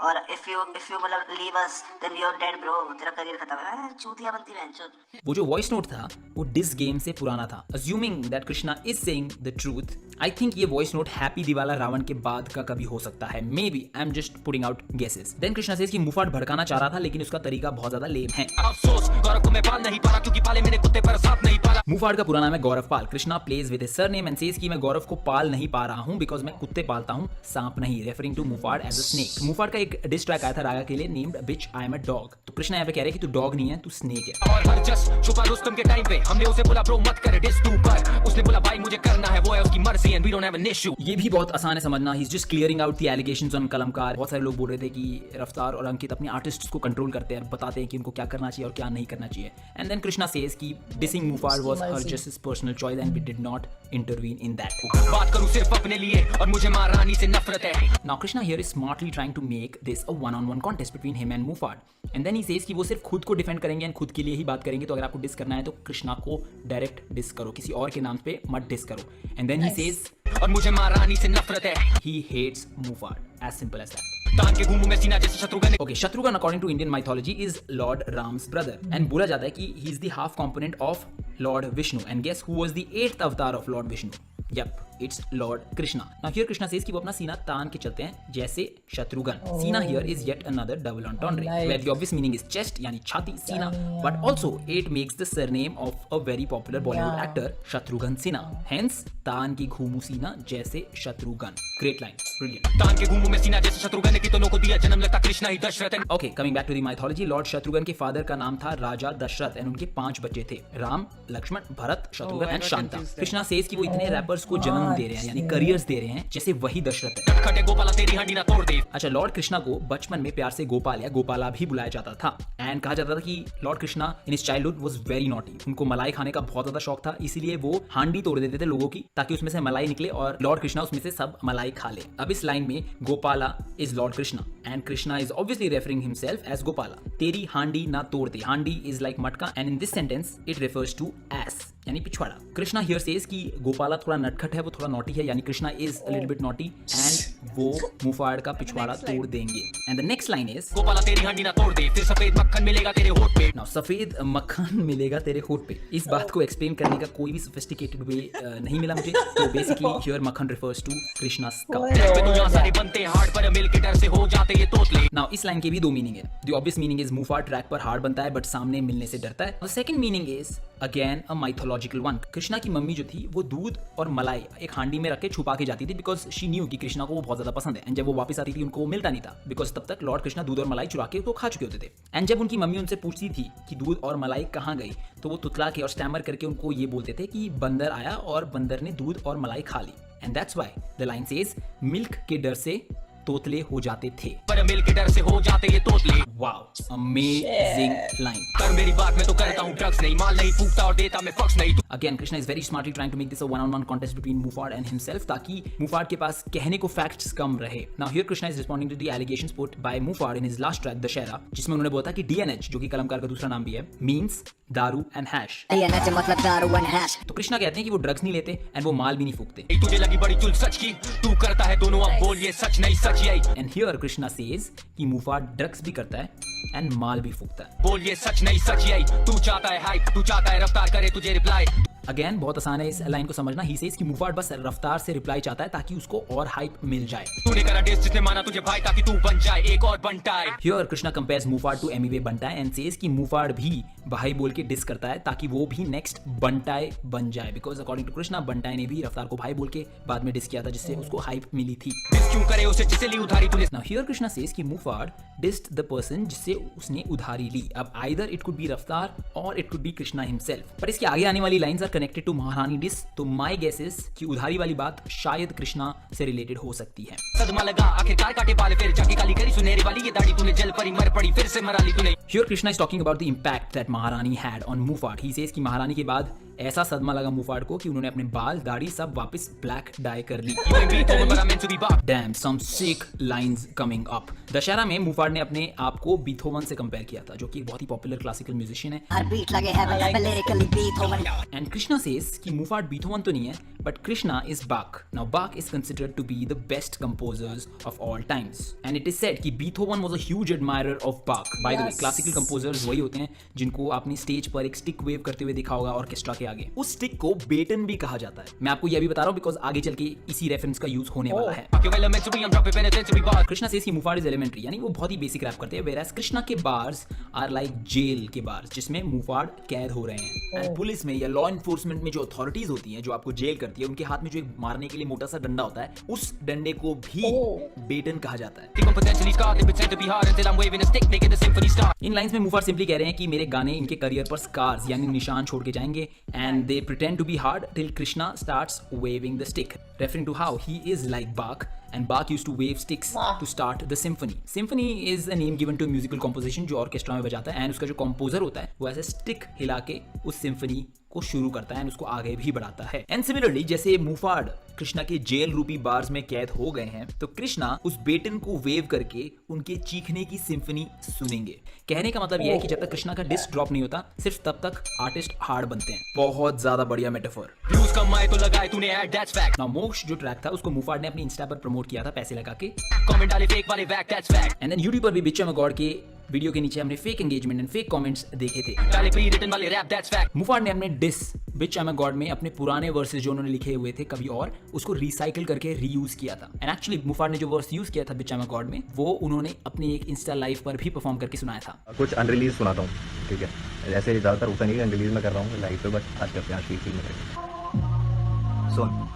और इफ यू मतलब leave us then you are dead bro, तेरा करियर खत्म है। चुतिया बनती बेंचोद। वो जो वॉइस नोट था वो डिस गेम से पुराना था। Assuming that Krishna is saying the truth, I think ये वॉइस नोट हैप्पी दिवाला रावण के बाद का कभी हो सकता है। Maybe I'm just putting out guesses. Then Krishna says कि मुफाड भड़काना चाह रहा था लेकिन उसका तरीका बहुत ज्यादा लेम है। अफसोस गौरव को मैं पाल नहीं पा रहा क्योंकि पाले मैंने कुत्ते पर सांप नहीं पाला। मुफाड का पूरा नाम है Gaurav Pal. Krishna plays with his surname and says कि मैं गौरव को पाल नहीं पा रहा हूं बिकॉज मैं कुत्ते पालता हूं, सांप नहीं, referring to Mufad as a snake. Mufad का एक डिस ट्रैक आया था रागा के लिए named bitch I am a dog. तो कृष्णा यहाँ पे कह रहे हैं कि तू डॉग नहीं है, तू स्नेक है। और बरजस छुपा रुस्तम के टाइम पे हमने उसे बोला ब्रो मत कर डिस तू कर, उसने बोला भाई मुझे करना है, वो है उसकी मर्जी। pussy and we don't have an issue. ये भी बहुत आसान है समझना. He's just clearing out the allegations on कलमकार. बहुत सारे लोग बोल रहे थे कि रफ्तार और अंकित अपने आर्टिस्ट्स को कंट्रोल करते हैं, बताते हैं कि उनको क्या करना चाहिए और क्या नहीं करना चाहिए. And then Krishna says कि dissing Mufad was her just his personal choice and we did not intervene in that. बात करूं सिर्फ अपने लिए और मुझे महारानी से नफरत है. Now Krishna here is smartly trying to make this a one-on-one contest between him and Mufad. And then he says कि वो सिर्फ खुद को डिफेंड करेंगे और खुद के लिए ही बात करेंगे. तो अगर आपको डिस करना है तो कृष्णा को डायरेक्ट डिस करो, किसी और के नाम पे मत डिस करो. And then he says और मुझे महारानी से नफरत है. he hates Mufad. As simple as that. तान के घूमूं मैं सीना जैसे Shatrughan. Okay, Shatrughan according to Indian mythology is Lord Ram's brother. And बोला जाता है कि he is the half component of Lord Vishnu. And guess who was the 8th avatar of Lord Vishnu? Yep, it's Lord Krishna. Now here Krishna says कि वो अपना सीना तान के चलते हैं जैसे Shatrughan. Sina here is yet another double entendre, where the obvious meaning is chest यानी छाती सीना, but also it makes the surname of a very popular Bollywood actor Shatrughan Sinha. Hence तान की घूमू सीना जैसे शत्रुघ्न. Great line, brilliant. तान के घूमूं मैं सीना जैसे शत्रुघ्न ने कितनों को दिया जन्म लगता कृष्णा ही Dashrath. Okay, coming back to the mythology, Lord Shatrughan के फादर का नाम था राजा दशरथ and उनके 5 बच्चे थे, राम, लक्ष्मण, भरत, शत्रुघ्न एंड शांता. कृष्णा says कि वो इतने रैपर्स को जन्म दे रहे हैं यानी करियर्स दे रहे हैं जैसे वही दशरथ है. खटे गोपाला तेरी हंडी ना तोड़ दे. अच्छा, लॉर्ड कृष्णा को बचपन में प्यार से गोपाल या गोपाला भी बुलाया जाता था. एंड कहा जाता था कि Lord Krishna in his childhood was very naughty. उनको मलाई खाने का बहुत ज्यादा शौक था, इसीलिए वो हांडी तोड़ देते थे लोगों की ताकि उसमें से मलाई निकले और लॉर्ड कृष्णा उसमें से सब मलाई खा ले. अब इस लाइन में Gopala is lord Krishna and Krishna is obviously referring himself as Gopala. तेरी हांडी ना तोड़ दे. Handi is like matka and in this sentence it refers to ass यानी पिछवाड़ा. कृष्णा हियर सेज कि गोपाला थोड़ा नटखट है, वो थोड़ा नॉटी है, यानी Krishna is a little bit naughty and वो मुफाड़ का पिछवाड़ा तोड़ देंगे. And the next line is Gopala तेरी हंडी ना तोड़ दे, फिर सफेद मक्खन मिलेगा तेरे होठ पे. नाउ सफेद मक्खन मिलेगा तेरे होठ पे. इस बात को एक्सप्लेन करने का कोई भी सोफिस्टिकेटेड वे नहीं मिला मुझे. तो बेसिकली हियर मक्खन रिफर्स टू कृष्णा का. तो यहाँ सारे बनते हार्ड पर मिल के डर से हो जाते ये तोतले. नाउ इस लाइन के भी 2 मीनिंग है. The obvious meaning is Mufad track पर हार्ड बनता है बट सामने मिलने से डरता है. The second meaning is again a mythological one. Krishna की मम्मी जो थी वो दूध और मलाई एक हांडी में रख के छुपा के जाती थी बिकॉज शी न्यू कि कृष्णा को वो बहुत ज्यादा पसंद है. एंड जब वो वापस आती थी उनको वो मिलता नहीं था बिकॉज तब तक लॉर्ड कृष्णा दूध और मलाई चुरा के उसको खा चुके होते थे. एंड जब उनकी मम्मी उनसे पूछती थी कि दूध और मलाई कहाँ गई तो वो तुतला के और स्टैमर करके उनको ये बोलते थे कि बंदर आया और बंदर ने दूध और मलाई खा ली. And that's why the line says milk के डर से तोतले हो जाते थे. पर मिल के डर से हो जाते ये तोतले. Wow, amazing line. कर मेरी बात मैं तो करता हूँ ड्रग्स नहीं, माल नहीं फूकता और देता मैं फक्स नहीं. Again, Krishna is very smartly trying to make this a one-on-one contest between Mufad and himself ताकि Mufad के पास कहने को facts कम रहे. Now here Krishna is responding to the allegations put by Mufad in his last track Dashera, जिसमें उन्होंने बोला था कि DNH जो कि कलमकार का दूसरा नाम भी है means दारू and hash. DNH मतलब दारू and hash. तो कृष्णा कहते हैं कि वो ड्रग्स नहीं लेते एंड वो माल भी नहीं फूकते. तुझे लगी बड़ी चुल सच की, तू करता है दोनों, अब बोल ये सच नहीं सच यही. एंड हियर कृष्णा सेज कि Mufad ड्रग्स भी करता है एंड माल भी फूकता है. बोल ये सच नहीं सच यही. तू चाहता है हाइप, तू चाहता है रफ्तार करे तुझे रिप्लाई. अगेन बहुत आसान है इस लाइन को समझना. ही सेज कि Mufad बस रफ्तार से रिप्लाई चाहता है ताकि उसको और हाइप मिल जाए. तूने करा डिस जिसने माना तुझे भाई ताकि तू बन जाए एक और बंटाए. Here Krishna compares Mufad to Emiway Bantai and says कि Mufad भी भाई बोल के डिस करता है ताकि वो भी नेक्स्ट बंटाए बन जाए बिकॉज अकॉर्डिंग टू कृष्णा बंटाए ने भी रफ्तार को भाई बोल के बाद में डिस किया था जिससे उसको हाइप मिली थी. डिस क्यों करे उसे जिसे ली उधारी तूने. नाउ हियर कृष्णा सेज कि Mufad डिस्ड द पर्सन जिससे उसने उधारी ली. अब आइदर इट कुड बी रफ्तार और it could be Krishna himself. पर इसके आगे आने वाली लाइंस आर कनेक्टेड टू महारानी डिस. तो माय गेस इज कि उधारी वाली बात शायद कृष्णा से रिलेटेड हो सकती है. सदमा लगा आखिरकार काटे बाल फिर जाके काली करी सुनहरी वाली ये दाढ़ी तूने जल परी मर पड़ी फिर से मरा ली तूने. Here Krishna is talking about the impact that Maharani had on Mufad. He says कि महारानी के बाद ऐसा सदमा लगा Mufad को कि उन्होंने अपने बाल दाढ़ी सब वापस ब्लैक डाई कर ली. Damn, some sick lines coming up. Dussehra में Mufad ने अपने आप को बीथोवन से कंपेयर किया था जो कि बहुत ही पॉपुलर क्लासिकल म्यूजिशियन है. हर बीट लगे है lyrically Beethoven. And Krishna says कि Mufad बीथोवन तो नहीं है but Krishna is Bach. Now Bach is considered to be the best composers of all times. And it is said कि Beethoven was a huge admirer of Bach. By the way, classical composers वही होते हैं जिनको आपने stage पर एक stick wave करते हुए देखा होगा ऑर्केस्ट्रा के आगे. उस स्टिक को बेटन भी कहा जाता है. मैं आपको ये भी बता रहा हूँ बिकॉज आगे चल के इसी रेफरेंस का यूज होने वाला है. कृष्णा सेज कि Mufad is elementary यानी वो बहुत ही बेसिक रैप करते हैं whereas कृष्णा के बार्स आर लाइक जेल के बार्स जिसमें Mufad कैद हो रहे हैं. एंड पुलिस में या लॉ एनफोर्समेंट में जो अथॉरिटीज होती हैं जो आपको जेल करती है उनके हाथ में जो एक मारने के लिए मोटा सा डंडा होता है उस डंडे को भी बेटन कहा जाता है. इन लाइंस में Mufad सिंपली कह रहे हैं कि मेरे गाने इनके करियर पर स्कार्स यानी निशान छोड़ के जाएंगे and they pretend to be hard till Krishna starts waving the stick, referring to how he is like Bach and Bach used to wave sticks to start the symphony. Symphony is a name given to a musical composition जो orchestra में बजाता है, and उसका जो composer होता है वो ऐसे stick हिला के उस symphony को शुरू करता है और उसको आगे भी बढ़ाता है. एंड सिमिलरली जैसे मुफाड कृष्णा के जेल रूपी बार्स में कैद हो गए हैं, तो कृष्णा उस बेटन को वेव करके उनके चीखने की सिम्फनी सुनेंगे. कहने का मतलब यह है कि जब तक कृष्णा का डिस्क ड्रॉप नहीं होता, सिर्फ तब तक आर्टिस्ट हार्ड बनते हैं. बहुत ज्यादा बढ़िया मेटाफर. व्यूज कम आए तो लगाए तूने ऐड, दैट्स फैक्ट. नाउ मोक्ष जो ट्रैक था उसको मुफाड ने अपनी इंस्टा पर प्रमोट किया था पैसे लगा के. कमेंट डाले फेक वाले वैक, that's fact. And then YouTube पर भी बिच एम अ गॉड के वीडियो के नीचे हमने fake engagement and fake comments देखे थे. डाले प्री रिटन वाले रैप, दैट्स फैक्ट. मुफाड ने अपने diss bitch am a god में अपने पुराने वर्सेस जो उन्होंने लिखे हुए थे कभी और, उसको रिसाइकिल करके रीयूज किया था. एंड एक्चुअली मुफाड ने जो वर्स यूज किया था बिच एम अ गॉड में, वो उन्होंने अपने एक इंस्टा लाइव पर भी परफॉर्म करके सुनाया था. कुछ अनरिलीज सुनाता हूँ, ठीक है. ऐसे ज़्यादातर होता नहीं है, अनरिलीज में कर रहा हूँ लाइव पे, बस आज करते हैं, आज फील में करेंगे. सुन.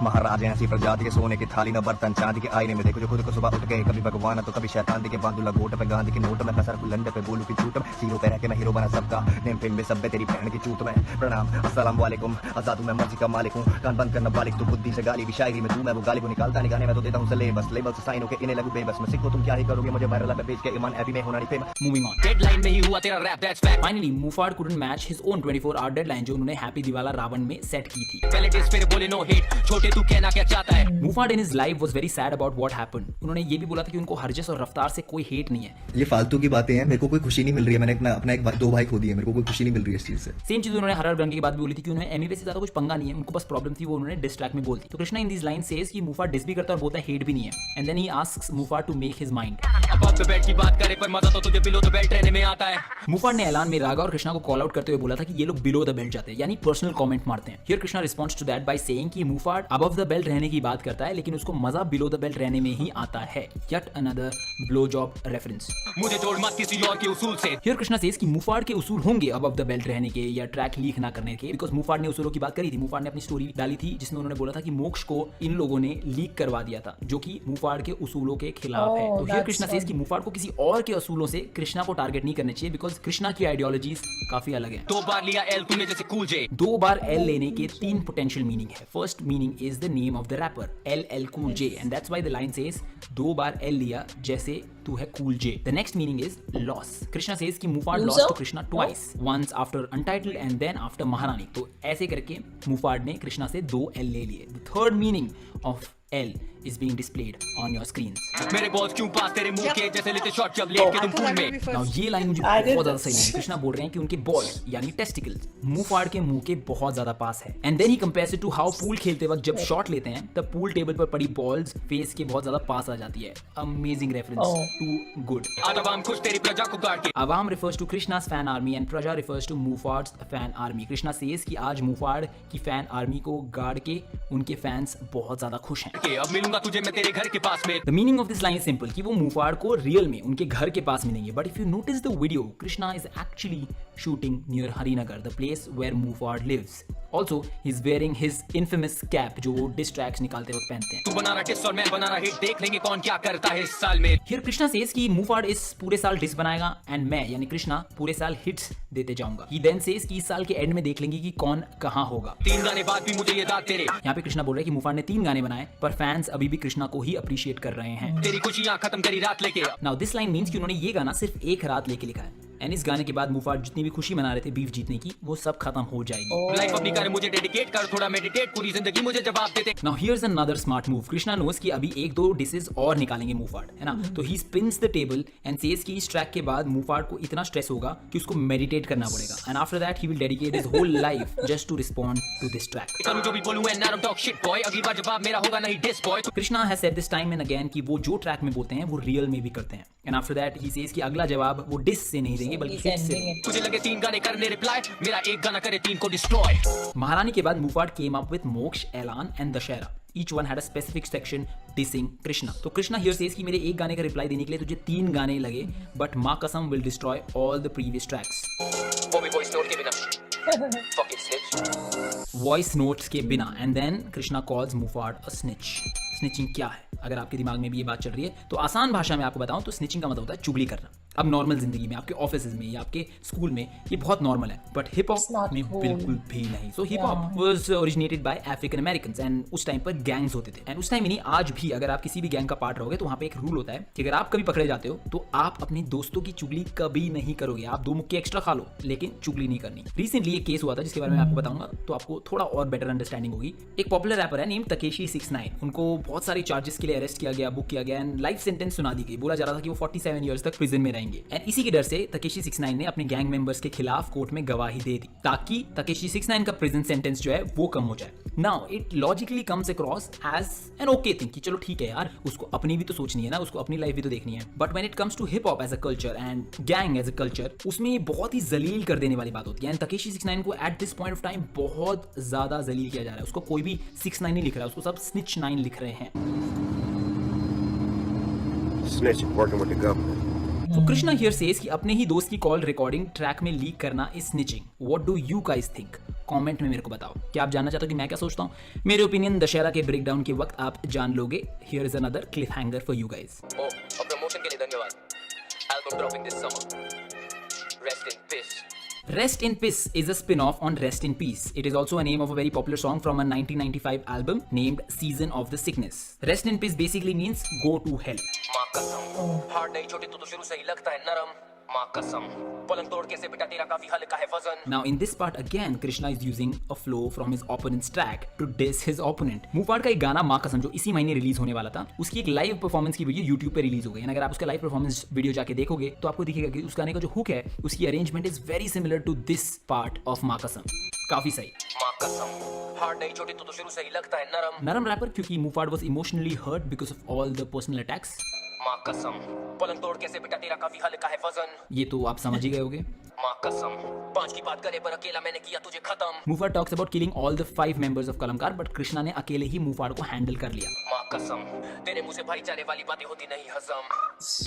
महाराज ऐसी प्रजाति के सोने की थाली न बर्तन चांदी के आईने में देखो जो खुद को सुबह उठ गए, कभी भगवान तो कभी शैतान दिखे, बांधूला गोट पे गांधी के नोट में कसर लंडे पे बोलू की झूठ में, हीरो पे रह के मैं हीरो बना सबका, नेम फिल्म में सब तेरी बहन की चूत में. प्रणाम अस्सलाम वालेकुम, आजाद मैं मर्जी का मालिक हूँ, कान बंद करना बालिक तो बुद्धि से गाली भी शायरी में तू, मैं वो गाली को निकालता निकालने में तो देता हूँ सिलेबस, लेबल से साइन होके इन्हें लगू बेबस, मैं सिखो तुम क्या ही करोगे मुझे वायरल पे भेज के, ईमान अभी में होना नहीं फेमस. Moving on. डेडलाइन में ही हुआ तेरा rap, that's fact. Finally Mufad couldn't match his own 24 hour deadline जो उन्होंने हैप्पी दिवाला रावण में सेट की थी. पहले टेस्ट पे बोले नो हेट, छोटे तू कहना क्या चाहता है. Mufad in his life was very sad about what happened. उन्होंने ये भी बोला था कि उनको हरजस और रफ्तार से कोई हेट नहीं है. ये फालतू की बातें हैं, मेरे को कोई खुशी नहीं मिल रही है. मैंने अपना एक दो भाई खो दिए, मेरे को कोई खुशी नहीं मिल रही है इस चीज से. सेम चीज उन्होंने हर रंग की बात भी बोली थी कि उन्हें एमबीबीएस से ज्यादा कुछ पंगा नहीं है, उनको बस प्रॉब्लम थी, वो उन्होंने डिस ट्रैक में बोलती. तो Krishna in this line says कि मुफाड डिस भी करता है और बोलता है हेट भी नहीं है. And then he asks Mufad to make his mind. अब आप बेड की बात करे पर मजा तो तुझे बिलो द बेल्ट रहने में आता है. मुफाड ने ऐलान में रागा और कृष्णा को कॉल आउट करते हुए बोला था कि ये लोग बिलो द बेल्ट जाते हैं, यानी पर्सनल कमेंट मारते हैं. Here Krishna responds to that by saying कि मुफाड अबव द बेल्ट रहने की बात करता है, लेकिन उसको मजा बिलो द बेल्ट रहने में ही आता है. Yet another blow job reference. मुझे जोड़ मत किसी और के उसूल से. Here कृष्णा सेज कि मुफाड के उसूल होंगे above the belt रहने के या ट्रैक लीक ना करने के, because मुफाड ने उसूलों की बात करी थी. मुफाड ने अपनी स्टोरी डाली थी जिसमें उन्होंने बोला था कि मोक्ष को इन लोगों ने लीक करवा दिया था, जो कि मुफाड के उसूलों के खिलाफ है. तो here कृष्णा सेज कि मुफाड को किसी और के उसूलों से कृष्णा को टारगेट नहीं करना चाहिए, बिकॉज कृष्णा की आइडियोलॉजीज काफी अलग है. 2 बार लिया एल तूने जैसे कूल जे. 2 बार एल लेने के 3 पोटेंशियल मीनिंग है. First meaning is the name of the rapper LL Cool J, and that's why the line says 2 बार एल लिया जैसे तू है cool J. The next meaning is loss. Krishna says कि Mufad lost to Krishna twice, once after untitled and then after Maharani. तो ऐसे करके मुफाड ने कृष्णा से 2 एल ले लिए. The third meaning of L is being displayed on your screens. मेरे बॉल्स क्यों पास तेरे मुंह के जैसे लेते शॉट जब लेट के तुम पूल में. Now ये लाइन मुझे बहुत ज्यादा सही लगी. कृष्णा बोल रहे हैं कि उनके बॉल्स यानी टेस्टिकल्स मुफाड के मुंह के बहुत ज्यादा पास है. And then he compares it to how pool खेलते वक्त जब शॉट लेते हैं तब पूल टेबल पर पड़ी बॉल्स फेस के बहुत ज्यादा पास आ जाती है. Amazing reference, too good. आज आवाम खुश तेरी प्रजा को गाड़ के. Awam refers to Krishna's fan army and Praja refers to Mufad's fan army. Krishna says कि आज मुफाड की फैन आर्मी को गाड़ के उनके फैंस बहुत ज्यादा खुश हैं. अब मिलूंगा तुझे मैं तेरे घर के पास में. The meaning of this line is simple कि वो मुफाड को रियल में उनके घर के पास मिलेंगे. But if you notice the video, Krishna is actually shooting near Harinagar, the place where Mufad lives. Also, he's wearing his infamous cap जो वो diss tracks निकालते वक्त पहनते हैं. तू बना रहा डिस और मैं बना रहा हिट, देख लेंगे कौन क्या करता है इस साल में. Here Krishna says कि मुफाड इस पूरे साल डिस बनाएगा and मैं यानी कृष्णा पूरे साल हिट्स देते जाऊंगा. He then says कि इस साल के एंड में देख लेंगे कि कौन कहाँ होगा. 3 गाने बाद भी मुझे ये दाग तेरे. यहाँ पे कृष्णा बोल रहे हैं कि मुफाड ने 3 गाने बनाए पर फैंस अभी भी कृष्णा को ही अप्रिशिएट कर रहे हैं. तेरी खुशियां खत्म करी रात लेके. नाउ दिस लाइन मींस कि उन्होंने ये गाना सिर्फ एक रात लेके लिखा है. एंड इस गाने के बाद मुफाड जितनी भी खुशी मना रहे थे बीफ जीतने की, वो सब खत्म हो जाएगी. लाइफ अपनी कर मुझे डेडिकेट कर, थोड़ा मेडिटेट, पूरी जिंदगी मुझे जवाब देते. Now here's another smart move. Krishna knows कि अभी 1-2 डिसेस और निकालेंगे मुफाड, है ना. तो he spins the table and says कि इस ट्रैक के बाद मुफाड को इतना स्ट्रेस होगा कि उसको मेडिटेट करना पड़ेगा. And after that he will dedicate his whole life just to respond to this track. करूं जो भी बोलूं and I don't talk shit boy, अगली बार जवाब मेरा होगा नहीं diss boy. Krishna has said this time and again कि वो जो ट्रैक में बोलते हैं वो रियल में भी करते हैं. And after that he says कि अगला जवाब वो डिस से नहीं देंगे बल्कि हिट से. तुझे लगे 3 गाने करने रिप्लाई, मेरा एक गाना करे 3 को डिस्ट्रॉय. महारानी के बाद मुफाड केम अप विद मोक्ष, ऐलान and Dussehra. Each one had a specific section dissing Krishna. तो कृष्णा here says कि मेरे एक गाने का रिप्लाई देने के लिए तुझे 3 गाने लगे, but माँ कसम will destroy all the previous tracks. वो भी वॉइस नोट के बिना. Fucking snitch. Voice notes के बिना. And then Krishna calls Mufad a snitch. Snitching क्या है। अगर आपके दिमाग में भी ये बात चल रही है तो आसान भाषा में आपको बताऊं तो स्निचिंग का मतलब होता है चुगली करना। अब नॉर्मल जिंदगी में, आपके ऑफिस में या आपके स्कूल में ये बहुत नॉर्मल है, but hip It's hop not में cool. बिल्कुल भी नहीं। So hip hop was originated by African Americans and उस टाइम पर गैंग्स होते थे। एंड उस टाइम ही नहीं, आज भी अगर आप किसी भी गैंग का पार्ट रहोगे तो वहाँ पे एक रूल होता है कि अगर आप कभी पकड़े जाते हो तो आप अपने दोस्तों की चुगली कभी नहीं करोगे। आप 2 मुक्के एक्स्ट्रा खा लो लेकिन चुगली नहीं करनी। रिसेंटली एक केस हुआ था जिसके बारे में आपको बताऊंगा तो आपको थोड़ा और बेटर अंडरस्टैंडिंग होगी। एक पॉपुलर रैपर है नेम तकेशी 69, उनको बहुत सारे चार्जेस के लिए अरेस्ट किया गया, बुक किया गया एंड लाइफ सेंटेंस सुना दी गई। बोला जा रहा था कि वो 47 ईयर्स तक प्रिजन में रहेंगे। एंड इसी के डर से तकेशी 69 ने अपने गैंग मेंबर्स के खिलाफ कोर्ट में गवाही दे दी ताकि तकेशी 69 का प्रिजन सेंटेंस जो है वो कम हो जाए। Now it logically comes across as an okay thing कि चलो ठीक है यार, उसको अपनी भी तो सोचनी है ना, उसको अपनी लाइफ भी तो देखनी है। But when it comes to hip hop as a culture and gang as a culture, उसमें ये बहुत ही जलील कर देने वाली बात होती है। एंड तकेशी 69 को at this point of time बहुत ज्यादा जलील किया जा रहा है। उसको कोई भी 69 नहीं लिख रहा है, उसको सब स्निच 9 लिख रहे हैं। Snitch, working with the government. So Krishna here says कि अपने ही दोस्त की कॉल रिकॉर्डिंग ट्रैक में लीक करना is snitching. What do you guys think? Comment में मेरे को बताओ। क्या आप जानना चाहते हो कि मैं क्या सोचता हूँ? मेरे ओपिनियन दशहरा के ब्रेकडाउन के वक्त आप जान लोगे। Here is another cliff hanger for you guys. ओ, और प्रमोशन के लिए धन्यवाद। Album dropping this summer. Rest in peace. Rest in Peace is a spin-off on Rest in Peace. It is also a name of a very popular song from a 1995 album named Season of the Sickness. Rest in Peace basically means go to hell. माँ कसम, hard नहीं छोटी तो शुरू से ही लगता है नरम। माँ कसम, पलंग तोड़ के से बेटा तेरा काफी हल्का है वजन। Now in this part again, Krishna is using a flow from his opponent's track to diss his opponent. मूफाड़ का एक गाना माँ कसम जो इसी महीने रिलीज होने वाला था, उसकी एक लाइव परफॉर्मेंस की वीडियो YouTube पे रिलीज हो गई। अगर आप उसका लाइव परफॉर्मेंस वीडियो जाके देखोगे तो आपको दिखेगा कि उस गाने का जो हुक है उसकी arrangement is very similar to this part of Maa Kasam. काफी सही। माँ कसम, हार्ड नहीं छोटी तो शुरू से ही लगता है नरम। नरम रैपर क्योंकि मूफाड़ was emotionally hurt because of all the personal attacks. माँ कसम, पलंग तोड़ के से बेटा तेरा काफी हल्का है वजन। ये तो आप समझ ही गए होगे। माँ कसम, 5 की बात करे पर अकेला मैंने किया तुझे खत्म। मूफाड़ talks about killing all the 5 members of कलमकार, but Krishna ने अकेले ही मूफाड़ को हैंडल कर लिया। माँ कसम, तेरे मुंह से भाईचारे वाली बातें होती नहीं हजम।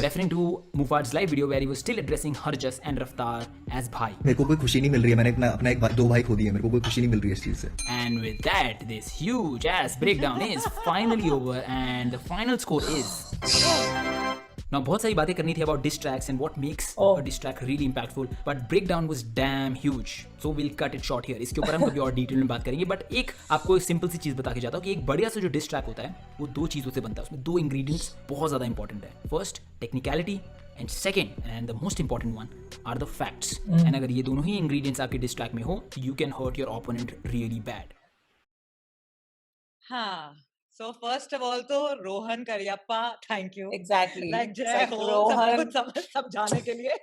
Referring to Mufad's live video where he was still addressing Harjas and Raftar as भाई। मेरे को कोई खुशी नहीं मिल रही है, मैंने अपना एक 2 भाई खो दिए, मेरे को कोई खुशी नहीं मिल रही है इस चीज से। And with that, this huge ass breakdown is finally over and the final score is... Now बहुत सारी बातें करनी थी about diss tracks and what makes a diss track really impactful, but breakdown was damn huge. So we'll cut it short here. इसके ऊपर हम कभी और डिटेल में बात करेंगे, बट एक आपको एक सिंपल सी चीज बता के जाता हूँ कि एक बढ़िया सा जो डिस ट्रैक होता है वो 2 चीजों से बनता है। उसमें 2 इंग्रेडिएंट्स बहुत ज्यादा इंपॉर्टेंट है। First technicality and second and the most important one are the facts. And अगर ये दोनों ही इंग्रेडिएंट्स आपके डिस ट्रैक में हो you can hurt your opponent really bad. हाँ, so first of all तो Rohan Cariappa, thank you. Exactly. Like It's जय like हो Rohan. सब कुछ समझाने के लिए।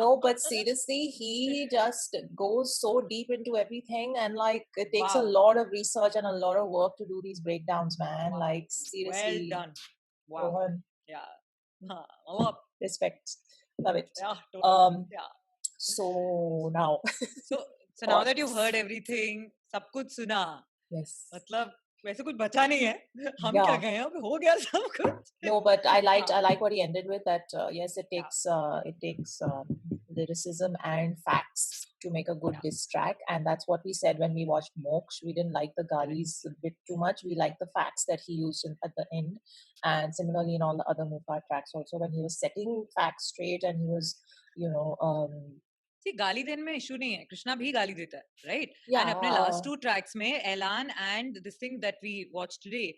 No, but seriously, he just goes so deep into everything, and like it takes a Wow. lot of research and a lot of work to do these breakdowns, man. Wow. Like seriously, Well done. Wow. Rohan, Yeah. हाँ, मतलब respect, love it. yeah, totally. Yeah. So now, So now that you've heard everything, सब कुछ सुना, yes. मतलब वैसे कुछ बचा नहीं है। हम Yeah. क्या कहें, अब हो गया सब कुछ। No, but I like हाँ. what he ended with. That yes, it takes lyricism and facts to make a good diss track, and that's what we said when we watched Moksha. We didn't like the galis a bit too much. We liked the facts that he used at the end, and similarly in all the other Mufad tracks also, when he was setting facts straight and he was, See, गाली देने में issue नहीं है, कृष्णा भी गाली देता है, right? Yeah. And अपने last 2 tracks में Elan and this thing that we watched today,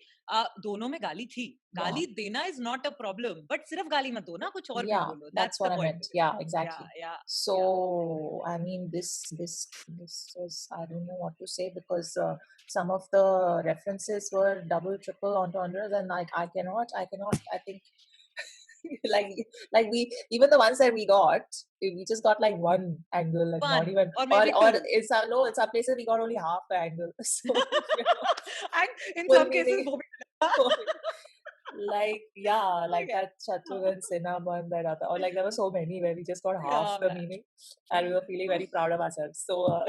दोनों में गाली थी। गाली देना is not a problem, but सिर्फ गाली मत दो ना, कुछ और भी yeah, बोलो। that's what the I point. meant. Yeah, exactly. Yeah. So I mean, this was, I don't know what to say, because some of the references were double, triple entendres, and like I cannot. I think like we, even the ones that we just got like one angle, like One, not even, or maybe or two. in some places we got only half the angle. So And in full some cases meaning. वो भी like like that Shatrughan Sinha one, that other, or like there were so many where we just got half the man. meaning and we were feeling very proud of ourselves. So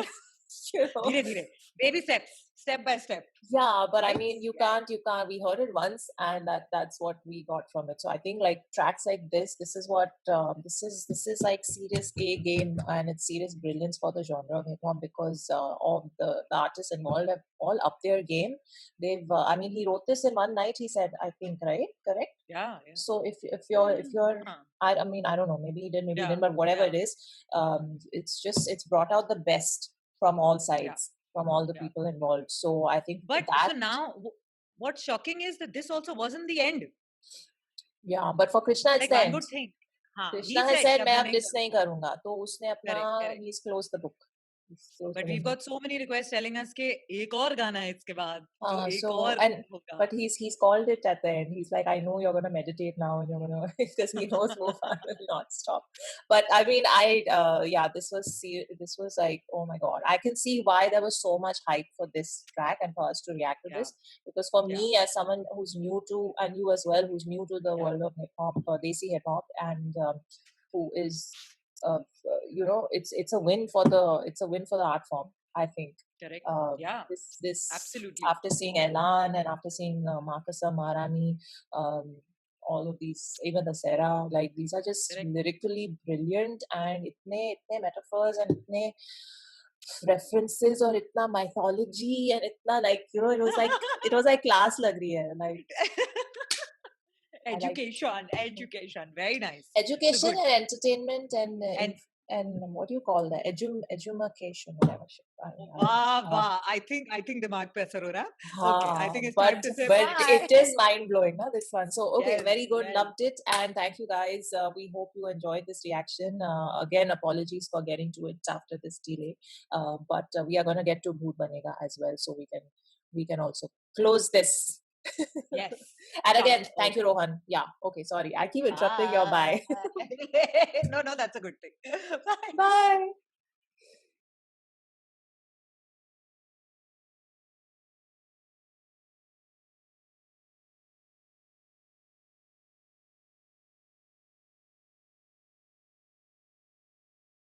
You know? धीरे धीरे, baby steps, step by step. Yeah, but I Right? mean, you can't. We heard it once, and that's what we got from it. So I think like tracks like this is what this is like serious A game, and it's serious brilliance for the genre of hip hop because all the artists involved have all up their game. They've, I mean, he wrote this in one night. He said, I think, right, correct. Yeah, yeah. So if you're Huh. I mean, I don't know, maybe he did, maybe he Yeah, didn't, but whatever yeah. it is, it's brought out the best from all sides, from all the Yeah. people involved. So I think But that, so now, what's shocking is that this also wasn't the end. yeah, but for Krishna it's Like the one end. good thing. हाँ, he Krishna has said said कि अब मैं मैं अब नहीं diss करूँगा. नहीं करूंगा, तो उसने अपना Correct, correct. he's closed the book. He's closed But the we've book. got so many requests telling us कि एक और गाना है इसके बाद, जो एक So और and होगा. but he's called it at the end. He's like, I know you're gonna meditate now, and you're gonna because he knows Mufan will not stop. But I mean, yeah, this was like, oh my god, I can see why there was so much hype for this track and for us to react to Yeah. this, because for Yeah. me as someone who's new to, and you as well, who's new to the Yeah. world of hip hop, Desi hip hop, and who is it's a win for the art form, I think. Correct. Yeah, this Absolutely. after seeing Elan and after seeing Markasa Maharani, all of these, even the Sarah, like these are just Correct. lyrically brilliant, and itne metaphors and itne references or itna mythology and itna, like, it was like class lag rahi hai, like Education, very nice. education So good. and entertainment and And what do you call that? Edumacation, whatever shit. wow. I think दिमाग पे असर हो रहा है. Okay, I think it's time to say but bye. it is mind blowing, huh, this one. So okay, Yes, very good, yes. loved it, and thank you guys. We hope you enjoyed this reaction. Again, apologies for getting to it after this delay, but we are gonna get to Bhoot Banega as well, so we can also close this. Yes. And again, Sure. thank you, Rohan. Yeah, okay, sorry, I keep interrupting your bye. No, that's a good thing. Bye. Bye.